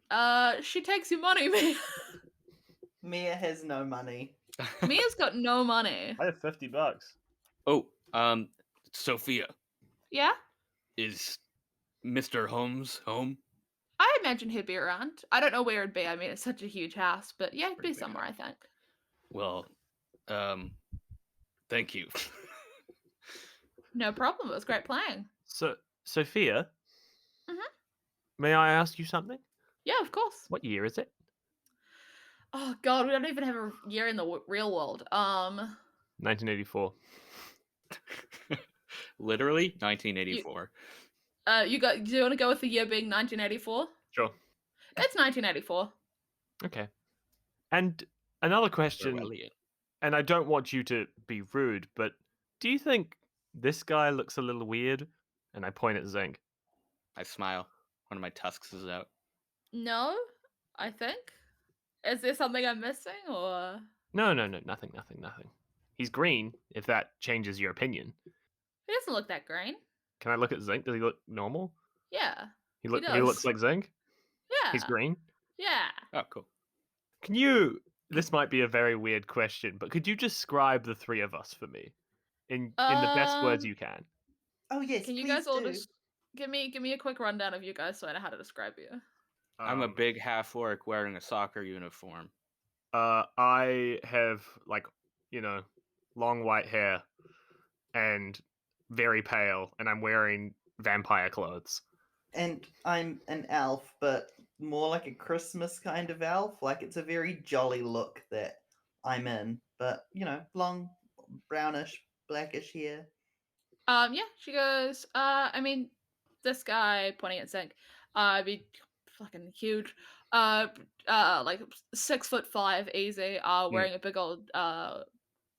She takes your money, Mia. Mia has no money. Mia's got no money. I have $50. Oh, Sophia, Yeah? is Mr. Holmes home? I imagine he'd be around. I don't know where it'd be. I mean, it's such a huge house, but yeah, it'd be Pretty big somewhere, I think. Well, thank you. No problem. It was great playing. So, Sophia, Mhm. may I ask you something? Yeah, of course. What year is it? Oh god, we don't even have a year in the real world. 1984. Literally 1984. Do you want to go with the year being 1984? Sure. It's 1984. Okay. And another question, Orwellian. and I don't want you to be rude, but do you think this guy looks a little weird? And I point at Zinc. I smile. one of my tusks is out. No, I think. Is there something I'm missing, or No, nothing. He's green, if that changes your opinion. he doesn't look that green? Can I look at Zinc? Does he look normal? Yeah, He does. looks like Zinc? He's Yeah, green? yeah. Oh, cool. Can you... This might be a very weird question, but could you describe the three of us for me? In the best words you can. Oh yes, Can you please guys all do. just give me a quick rundown of you guys so I know how to describe you? I'm a big half orc wearing a soccer uniform. I have, like, long white hair and very pale, and I'm wearing vampire clothes. And I'm an elf, but more like a Christmas kind of elf. Like it's a very jolly look that I'm in, but long, brownish, blackish hair. Yeah, she goes, I mean, this guy pointing at Zinc, I mean, fucking huge, like 6'5" easy, wearing a big old,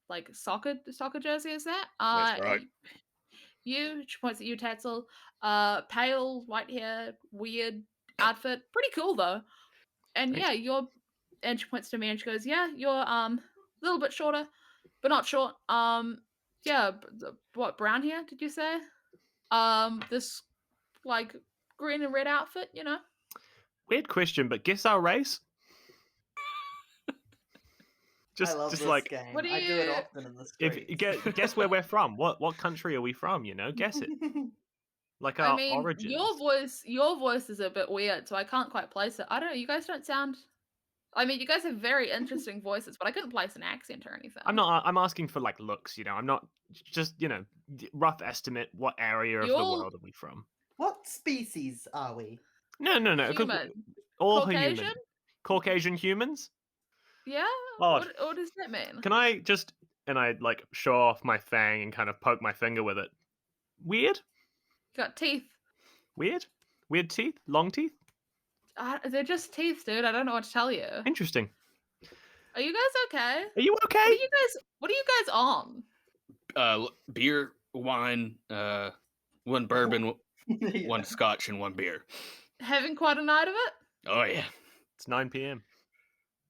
like soccer jersey, is that? That's right. She points at you, Tatsel, pale, white hair, weird outfit, pretty cool though. And Thanks. yeah, and she points to me and she goes, yeah, you're, a little bit shorter, but not short. Yeah, what, brown hair, did you say? This like green and red outfit, Weird question, but guess our race? I love just this like, game. What do I do it you- often in the if streets. guess where we're from. What country are we from? Guess it. Like our I mean, origins. your voice is a bit weird, so I can't quite place it. I don't know. You guys don't sound. I mean, you guys have very interesting voices, but I couldn't place an accent or anything. I'm asking for like looks. I'm not just rough estimate. What area of the You're world are we from? What species are we? No. human, All Caucasian. human. Caucasian humans. Yeah. Odd. What does that mean? Can I just and I like show off my fang and kind of poke my finger with it? Weird. You got teeth. Weird teeth. Long teeth. They're just teeth, dude. I don't know what to tell you. Interesting. Are you guys okay? Are you okay? What are you guys on? Beer, wine, one bourbon, Yeah. one scotch, and one beer. Having quite a night of it? Oh yeah. It's 9 p.m.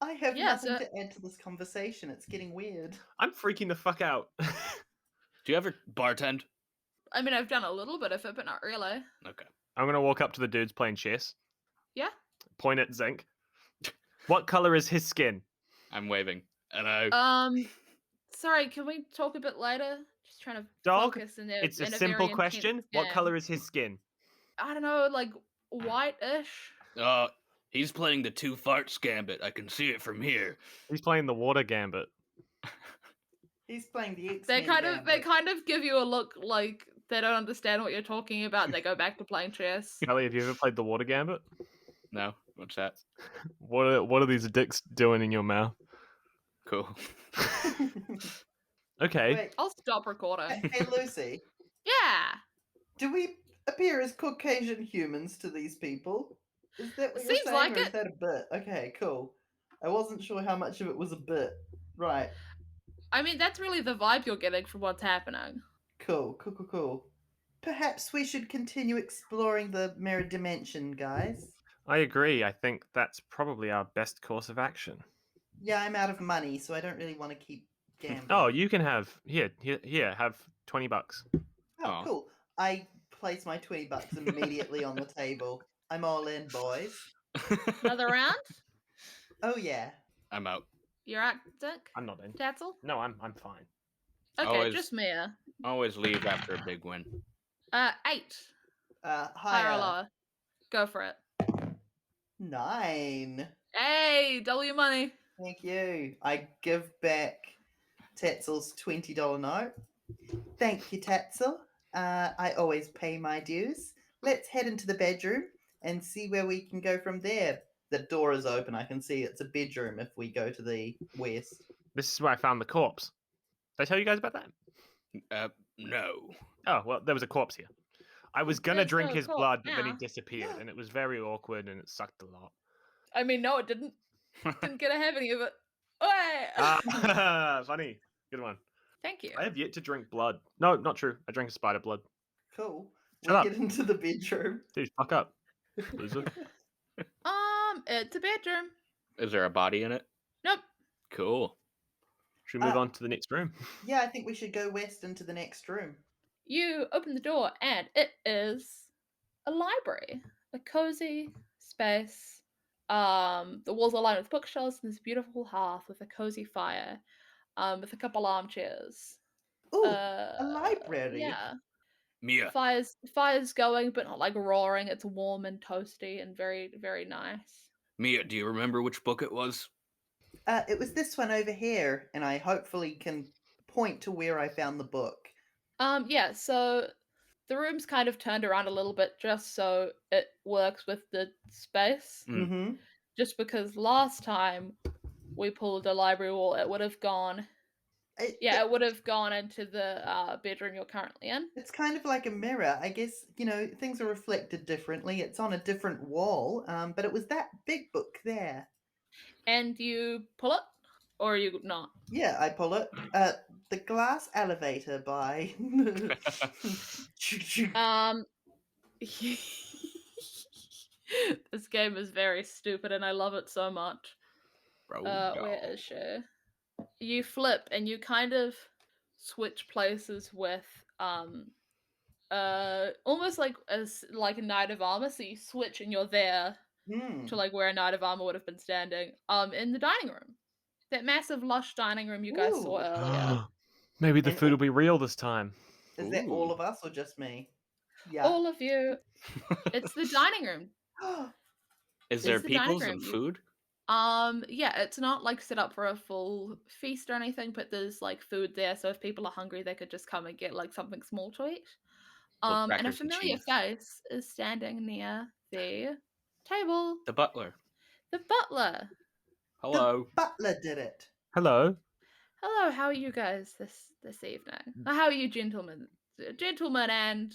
I have Yeah, nothing so- to add to this conversation. It's getting weird. I'm freaking the fuck out. Do you ever bartend? I mean, I've done a little bit of it, but not really. Okay. I'm gonna walk up to the dudes playing chess. Yeah. Point at Zinc. What color is his skin? I'm waving. Hello. Sorry, can we talk a bit later? Just trying to Dog, focus in It's a in simple very question. intense What game. color is his skin? I don't know, like white-ish. He's playing the two farts gambit. I can see it from here. He's playing the water gambit. He's playing the X. They kind of give you a look like they don't understand what you're talking about, and they go back to playing chess. Kelly, have you ever played the water gambit? No? What's that? What are these dicks doing in your mouth? Cool. Okay. Wait, I'll stop recording. hey Lucy, Yeah, do we appear as Caucasian humans to these people? Is that what you're Seems saying, like or is it. that a bit? Okay, cool. I wasn't sure how much of it was a bit. Right. I mean that's really the vibe you're getting from what's happening. Cool. Perhaps we should continue exploring the mirror dimension, guys. I agree. I think that's probably our best course of action. Yeah, I'm out of money, so I don't really want to keep gambling. Oh, you can have here. Have $20. Oh, Aw. cool. I place my $20 immediately on the table. I'm all in, boys. Another round? Oh yeah. I'm out. You're out, Zinc? I'm not in. Tatsel? No, I'm fine. Okay, Always- just Mia. Always leave after a big win. 8. Higher. Higher or lower? Go for it. 9. Hey, double your money. Thank you. I give back Tatsel's $20 note. Thank you, Tatsel. I always pay my dues. Let's head into the bedroom and see where we can go from there. The door is open. I can see it's a bedroom if we go to the west. This is where I found the corpse. Did I tell you guys about that? No. Oh, well, there was a corpse here. I was gonna There's drink no his corpse blood, but then he now. disappeared, and it was very awkward, and it sucked a lot. I mean, no, it didn't. Didn't get to have any of it. Oi! Funny. Good one. Thank you. I have yet to drink blood. No, not true. I drank spider blood. Cool. Shut up. We get into the bedroom. Dude, fuck up. Loser. It's a bedroom. Is there a body in it? Nope. Cool. Should we move on to the next room? Yeah, I think we should go west into the next room. You open the door, and it is a library, a cozy space. The walls are lined with bookshelves, and this beautiful hearth with a cozy fire, with a couple armchairs. Ooh, a library. Yeah. Mia. Fire's going, but not like roaring. It's warm and toasty and very, very nice. Mia, do you remember which book it was? It was this one over here, and I hopefully can point to where I found the book. Yeah, so the room's kind of turned around a little bit just so it works with the space. Mm. Mm-hmm. Just because last time we pulled a library wall, it would have gone. It would have gone into the bedroom you're currently in. It's kind of like a mirror. I guess, things are reflected differently. It's on a different wall, but it was that big book there. And you pull it, or you not? Yeah, I pull it. The Glass Elevator by... This game is very stupid, and I love it so much. Bro, Where is she? You flip, and you kind of switch places with almost like a knight of armor. So you switch, and you're there to like where a knight of armor would have been standing. In the dining room, that massive lush dining room you guys saw Ooh. earlier. Maybe the food will be real this time. Is that all of us or just me? Yeah. All of you. It's the dining room. Is there peoples and food? Yeah, it's not like set up for a full feast or anything, but there's like food there, so if people are hungry, they could just come and get like something small to eat. And a familiar face is standing near the table. The butler. The butler. Hello. The butler did it. Hello. Hello, how are you guys this evening? How are you, gentlemen and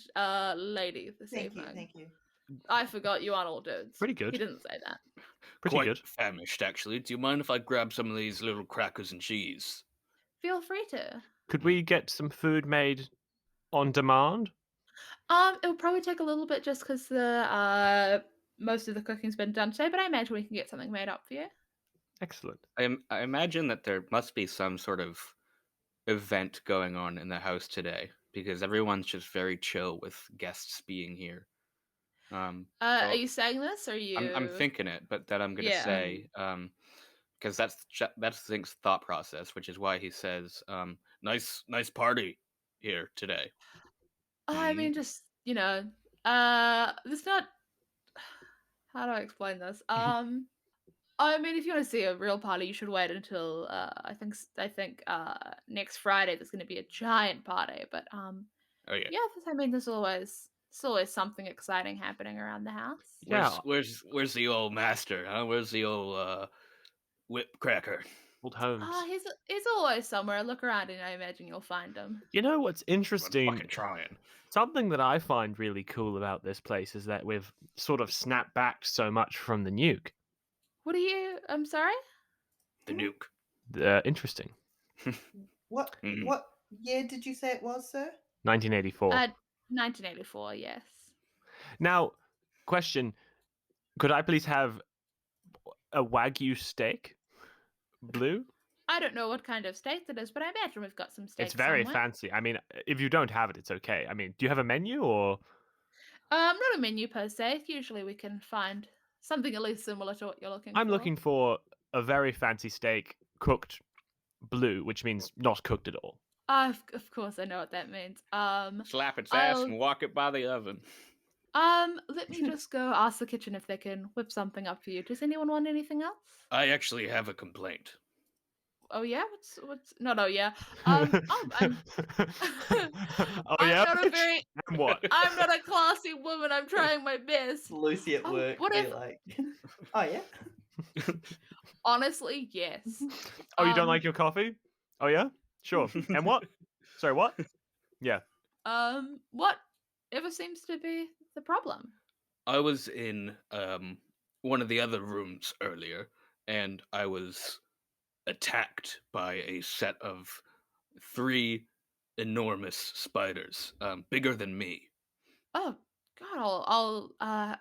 lady this evening? Thank you. I forgot you aren't all dudes. Pretty good. He didn't say that. Pretty Quite good. famished, actually. Do you mind if I grab some of these little crackers and cheese? Feel free to. Could we get some food made on demand? It'll probably take a little bit just because the most of the cooking's been done today, but I imagine we can get something made up for you. Excellent. I imagine that there must be some sort of event going on in the house today because everyone's just very chill with guests being here. Are you saying this, or are you? I'm thinking it, but then I'm gonna say, because that's Zinc's thought process, which is why he says, "Nice party here today." I mean, just there's not. How do I explain this? I mean, if you want to see a real party, you should wait until I think next Friday there's going to be a giant party. But oh yeah, I mean, there's always something exciting happening around the house. Where's the old master? Huh? Where's the old whip cracker? Old Holmes. He's always somewhere. Look around and I imagine you'll find him. You know what's interesting? I'm fucking trying. Something that I find really cool about this place is that we've sort of snapped back so much from the nuke. What are you? I'm sorry? The nuke. Interesting. What year did you say it was, sir? 1984. 1984, yes. Now, question. Could I please have a Wagyu steak? Blue? I don't know what kind of steak it is, but I imagine we've got some steak. It's very somewhere. fancy. I mean, if you don't have it, it's okay. I mean, do you have a menu or? Not a menu per se. Usually we can find something at least similar to what you're looking for. I'm looking for a very fancy steak cooked blue, which means not cooked at all. Of course, I know what that means. Slap its ass and walk it by the oven. Let me just go ask the kitchen if they can whip something up for you. Does anyone want anything else? I actually have a complaint. Oh yeah, what's not? Oh yeah. I'm yeah. not a very. And what? I'm not a classy woman. I'm trying my best. Lucy at work. What if? Like, oh yeah. Honestly, yes. Oh, you don't like your coffee? Oh yeah, sure. And what? Sorry, what? Yeah. What ever seems to be the problem? I was in one of the other rooms earlier, and I was attacked by a set of 3 enormous spiders, bigger than me. Oh God,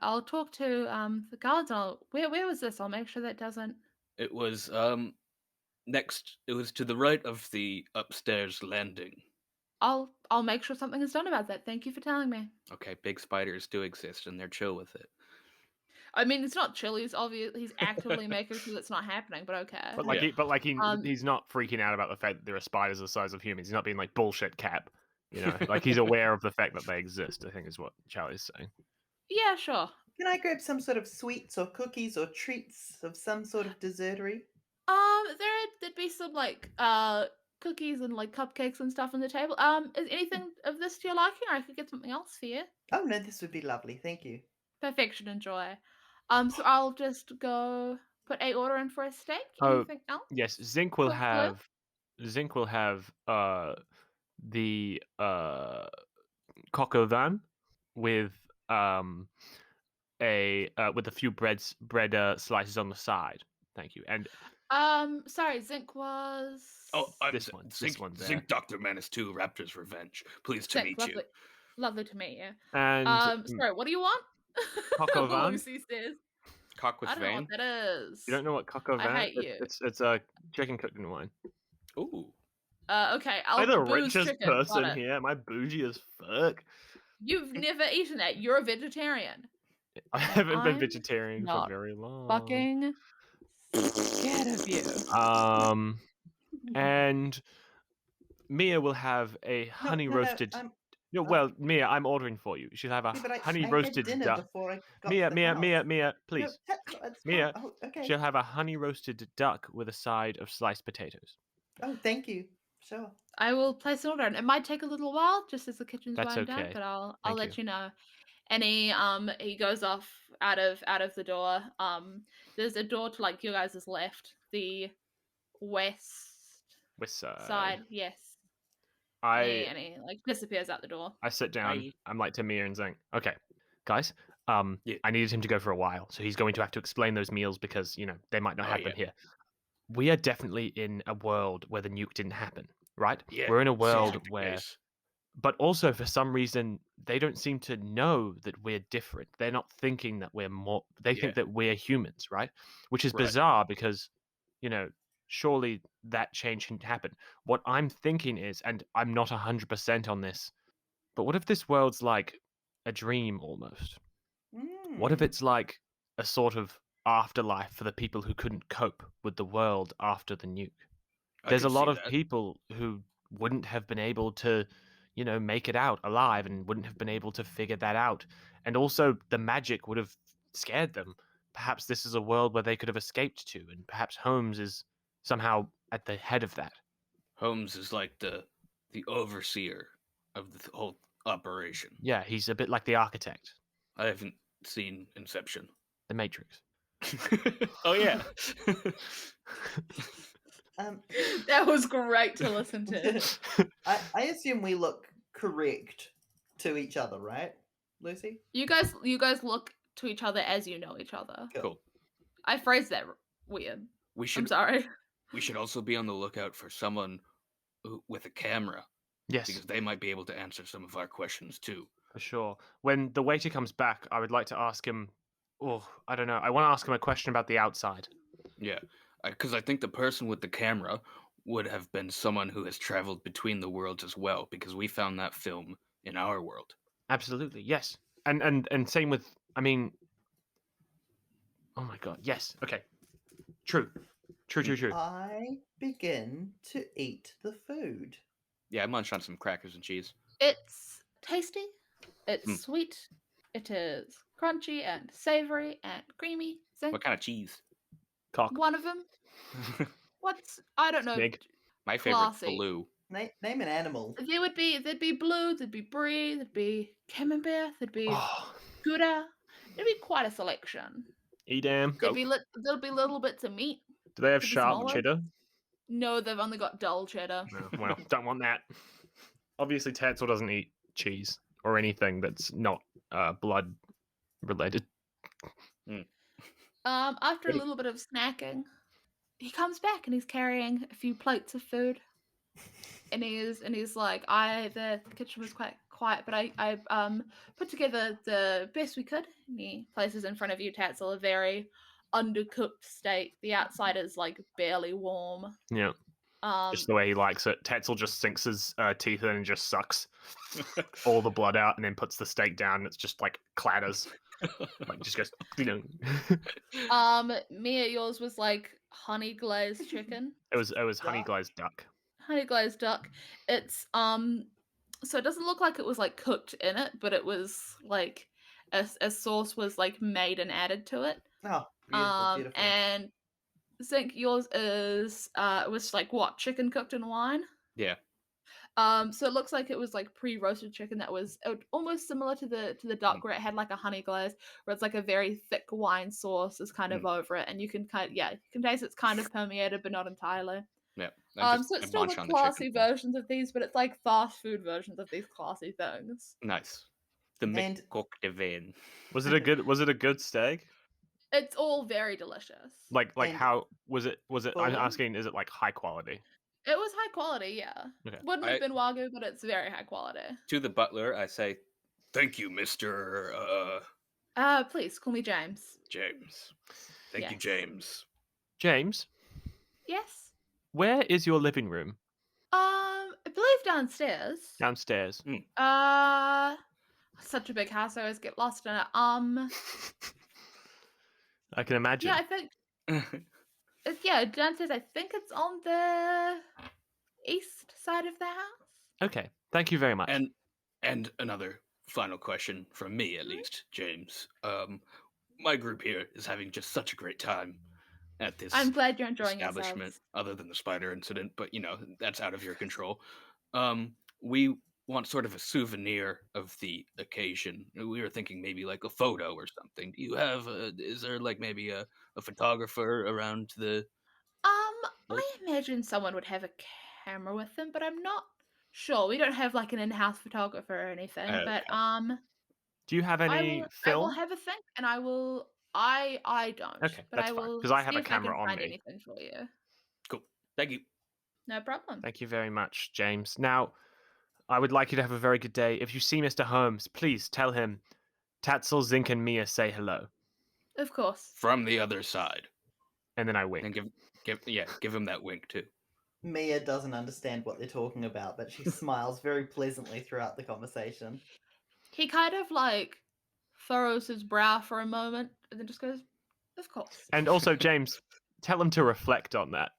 I'll talk to the guards. Where was this? I'll make sure that doesn't. It was next. It was to the right of the upstairs landing. I'll make sure something is done about that. Thank you for telling me. Okay, big spiders do exist, and they're chill with it. I mean, it's not chill. He's actively making sure that's not happening. But okay. But like, Yeah. he's not freaking out about the fact that there are spiders the size of humans. He's not being like bullshit Cap. You know, like he's aware of the fact that they exist. I think is what Charlie's saying. Yeah, sure. Can I grab some sort of sweets or cookies or treats of some sort of dessertery? There'd be some like cookies and like cupcakes and stuff on the table. Is anything of this to your liking, or I could get something else for you? Oh no, this would be lovely. Thank you. Perfection and joy. So I'll just go put a order in for a steak. Oh, Anything else? yes, Zinc will Quick blue? have the coq au vin with with a few bread slices on the side. Thank you. And sorry, Zinc was. Oh, I'm This one. Zinc, This one there. Zinc Doctor Menace 2, Raptor's Revenge. Pleased to Zinc, meet you. Lovely to meet you. And sorry, what do you want? Coq au vin? Lucy says. Cock with I don't know vein. what that is. You don't know what coq au vin? I hate you. It's a chicken cooked in wine. Ooh. Okay, I'll I'm the booze richest chicken. Got person it. here. Am I bougie as fuck? You've never eaten that. You're a vegetarian. I haven't been I'm vegetarian for not very long. Fucking scared of you. And Mia will have a honey roasted. No, well, Mia, I'm ordering for you. She'll have a honey roasted dinner duck. before I got Mia, to the Mia, house. Mia, Mia, No, please. it's Mia, fine. Oh, okay. She'll have a honey roasted duck with a side of sliced potatoes. Oh, thank you. Sure. I will place an order, and it might take a little while, just as the kitchen's That's winding down. okay. But I'll Thank let you. you know. And he goes off out of the door. There's a door to like your guys' left, the west side. Yes. And he like disappears out the door. I sit down. Bye. I'm like to Mia and Zinc. Okay, guys. Yeah. I needed him to go for a while, so he's going to have to explain those meals because they might not Oh, happen yeah. here. We are definitely in a world where the nuke didn't happen, right? Yeah. We're in a seems world like the where, case. but also for some reason they don't seem to know that we're different. They're not thinking that we're more. They think that we're humans, right? Which is Right. bizarre because, surely that change shouldn't happen. What I'm thinking is, and I'm not 100% on this, but what if this world's like a dream almost? What if it's like a sort of afterlife for the people who couldn't cope with the world after the nuke? There's a lot of people who wouldn't have been able to, make it out alive and wouldn't have been able to figure that out. And also the magic would have scared them. Perhaps this is a world where they could have escaped to, and perhaps Holmes is somehow at the head of that. Holmes is like the overseer of the whole operation. Yeah, he's a bit like the architect. I haven't seen Inception. The Matrix. Oh yeah. That was great to listen to. I assume we look correct to each other, right, Lucy? You guys look to each other as you know each other. Cool. I phrased that weird. I'm sorry. We should also be on the lookout for someone with a camera. Yes. Because they might be able to answer some of our questions too. For sure. When the waiter comes back, I would like to ask him. Oh, I don't know. I want to ask him a question about the outside. Yeah, because I think the person with the camera would have been someone who has traveled between the worlds as well, because we found that film in our world. Absolutely, yes. And same with. I mean. Oh my god. Yes. Okay. True. I begin to eat the food. Yeah, I munched on some crackers and cheese. It's tasty. It's sweet. It is crunchy and savory and creamy. What kind of cheese? Cock. One of them. I don't know. Snake. My favorite's blue. Name an animal. There'd be blue. There'd be brie. There'd be camembert. There'd be gouda. There'd be quite a selection. Edam. There'll be little bits of meat. Do they have Could be sharp smaller. cheddar? No, they've only got dull cheddar. No, well, don't want that. Obviously, Tatsel doesn't eat cheese or anything that's not blood related. After a little bit of snacking, he comes back and he's carrying a few plates of food. And he's like, the kitchen was quite, but I put together the best we could. And he places in front of you, Tatsel, a very undercooked steak. The outside is like barely warm. Yeah. Um, Just the way he likes it. Tatsel just sinks his teeth in and just sucks all the blood out, and then puts the steak down. And it's just like clatters, like just goes. Mia, yours was like honey glazed chicken. It was honey Duck. glazed duck. Honey glazed duck. It's so it doesn't look like it was like cooked in it, but it was like a sauce was like made and added to it. Oh, beautiful, beautiful. And Zinc, yours is it was like what, chicken cooked in wine? Yeah. So it looks like it was like pre-roasted chicken that was almost similar to the duck, where it had like a honey glaze, where it's like a very thick wine sauce is kind of over it, and you can you can taste it's kind of permeated, but not entirely. Yeah. So it's still the classy versions of these, but it's like fast food versions of these classy things. Nice. The McCook de Vin. Was it a good steak? It's all very delicious. Like And how was it? I'm fully? asking, is it like high quality? It was high quality, yeah. Okay. Wouldn't have been Wagyu, but it's very high quality. To the butler, I say, "Thank you, Mr. Please call me James. James. Thank you, Yes. James." James, Yes. where is your living room? I believe downstairs. Downstairs. Such a big house, I always get lost in it. I can imagine. Yeah, I think yeah, downstairs. I think it's on the east side of the house. Okay. Thank you very much. And another final question from me, at least, James. My group here is having just such a great time at this I'm glad you're enjoying establishment, yourselves. other than the spider incident, but that's out of your control. We want sort of a souvenir of the occasion. We were thinking maybe like a photo or something. Do you have? Is there like maybe a photographer around the? I imagine someone would have a camera with them, but I'm not sure. We don't have like an in-house photographer or anything. But do you have any I film? will have a think, and I will. I don't. Okay, but that's I fine, will 'cause I have see a if camera I can on find me. anything for you. Cool. Thank you. No problem. Thank you very much, James. Now, I would like you to have a very good day. If you see Mr. Holmes, please tell him Tatsel, Zinc, and Mia say hello. Of course. From the other side. And then I wink. And give him that wink too. Mia doesn't understand what they're talking about, but she smiles very pleasantly throughout the conversation. He kind of like furrows his brow for a moment and then just goes, "Of course." And also, James, tell him to reflect on that.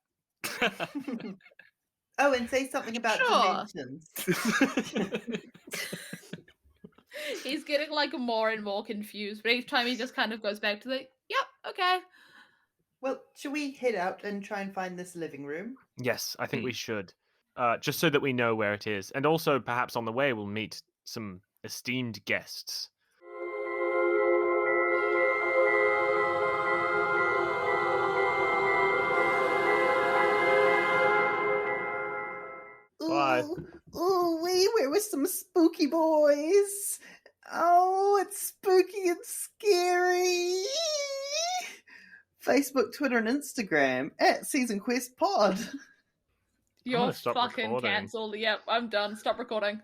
Oh, and say something about Sure. dimensions. He's getting like more and more confused, but each time he just kind of goes back to the, "Yep, okay." Well, should we head out and try and find this living room? Yes, I think we should. Just so that we know where it is. And also, perhaps on the way, we'll meet some esteemed guests. Bye. Ooh, where were some spooky boys? Oh, it's spooky and scary. Facebook, Twitter, and Instagram at Season Quest Pod. You're stop fucking recording. cancelled. Yep, I'm done. Stop recording.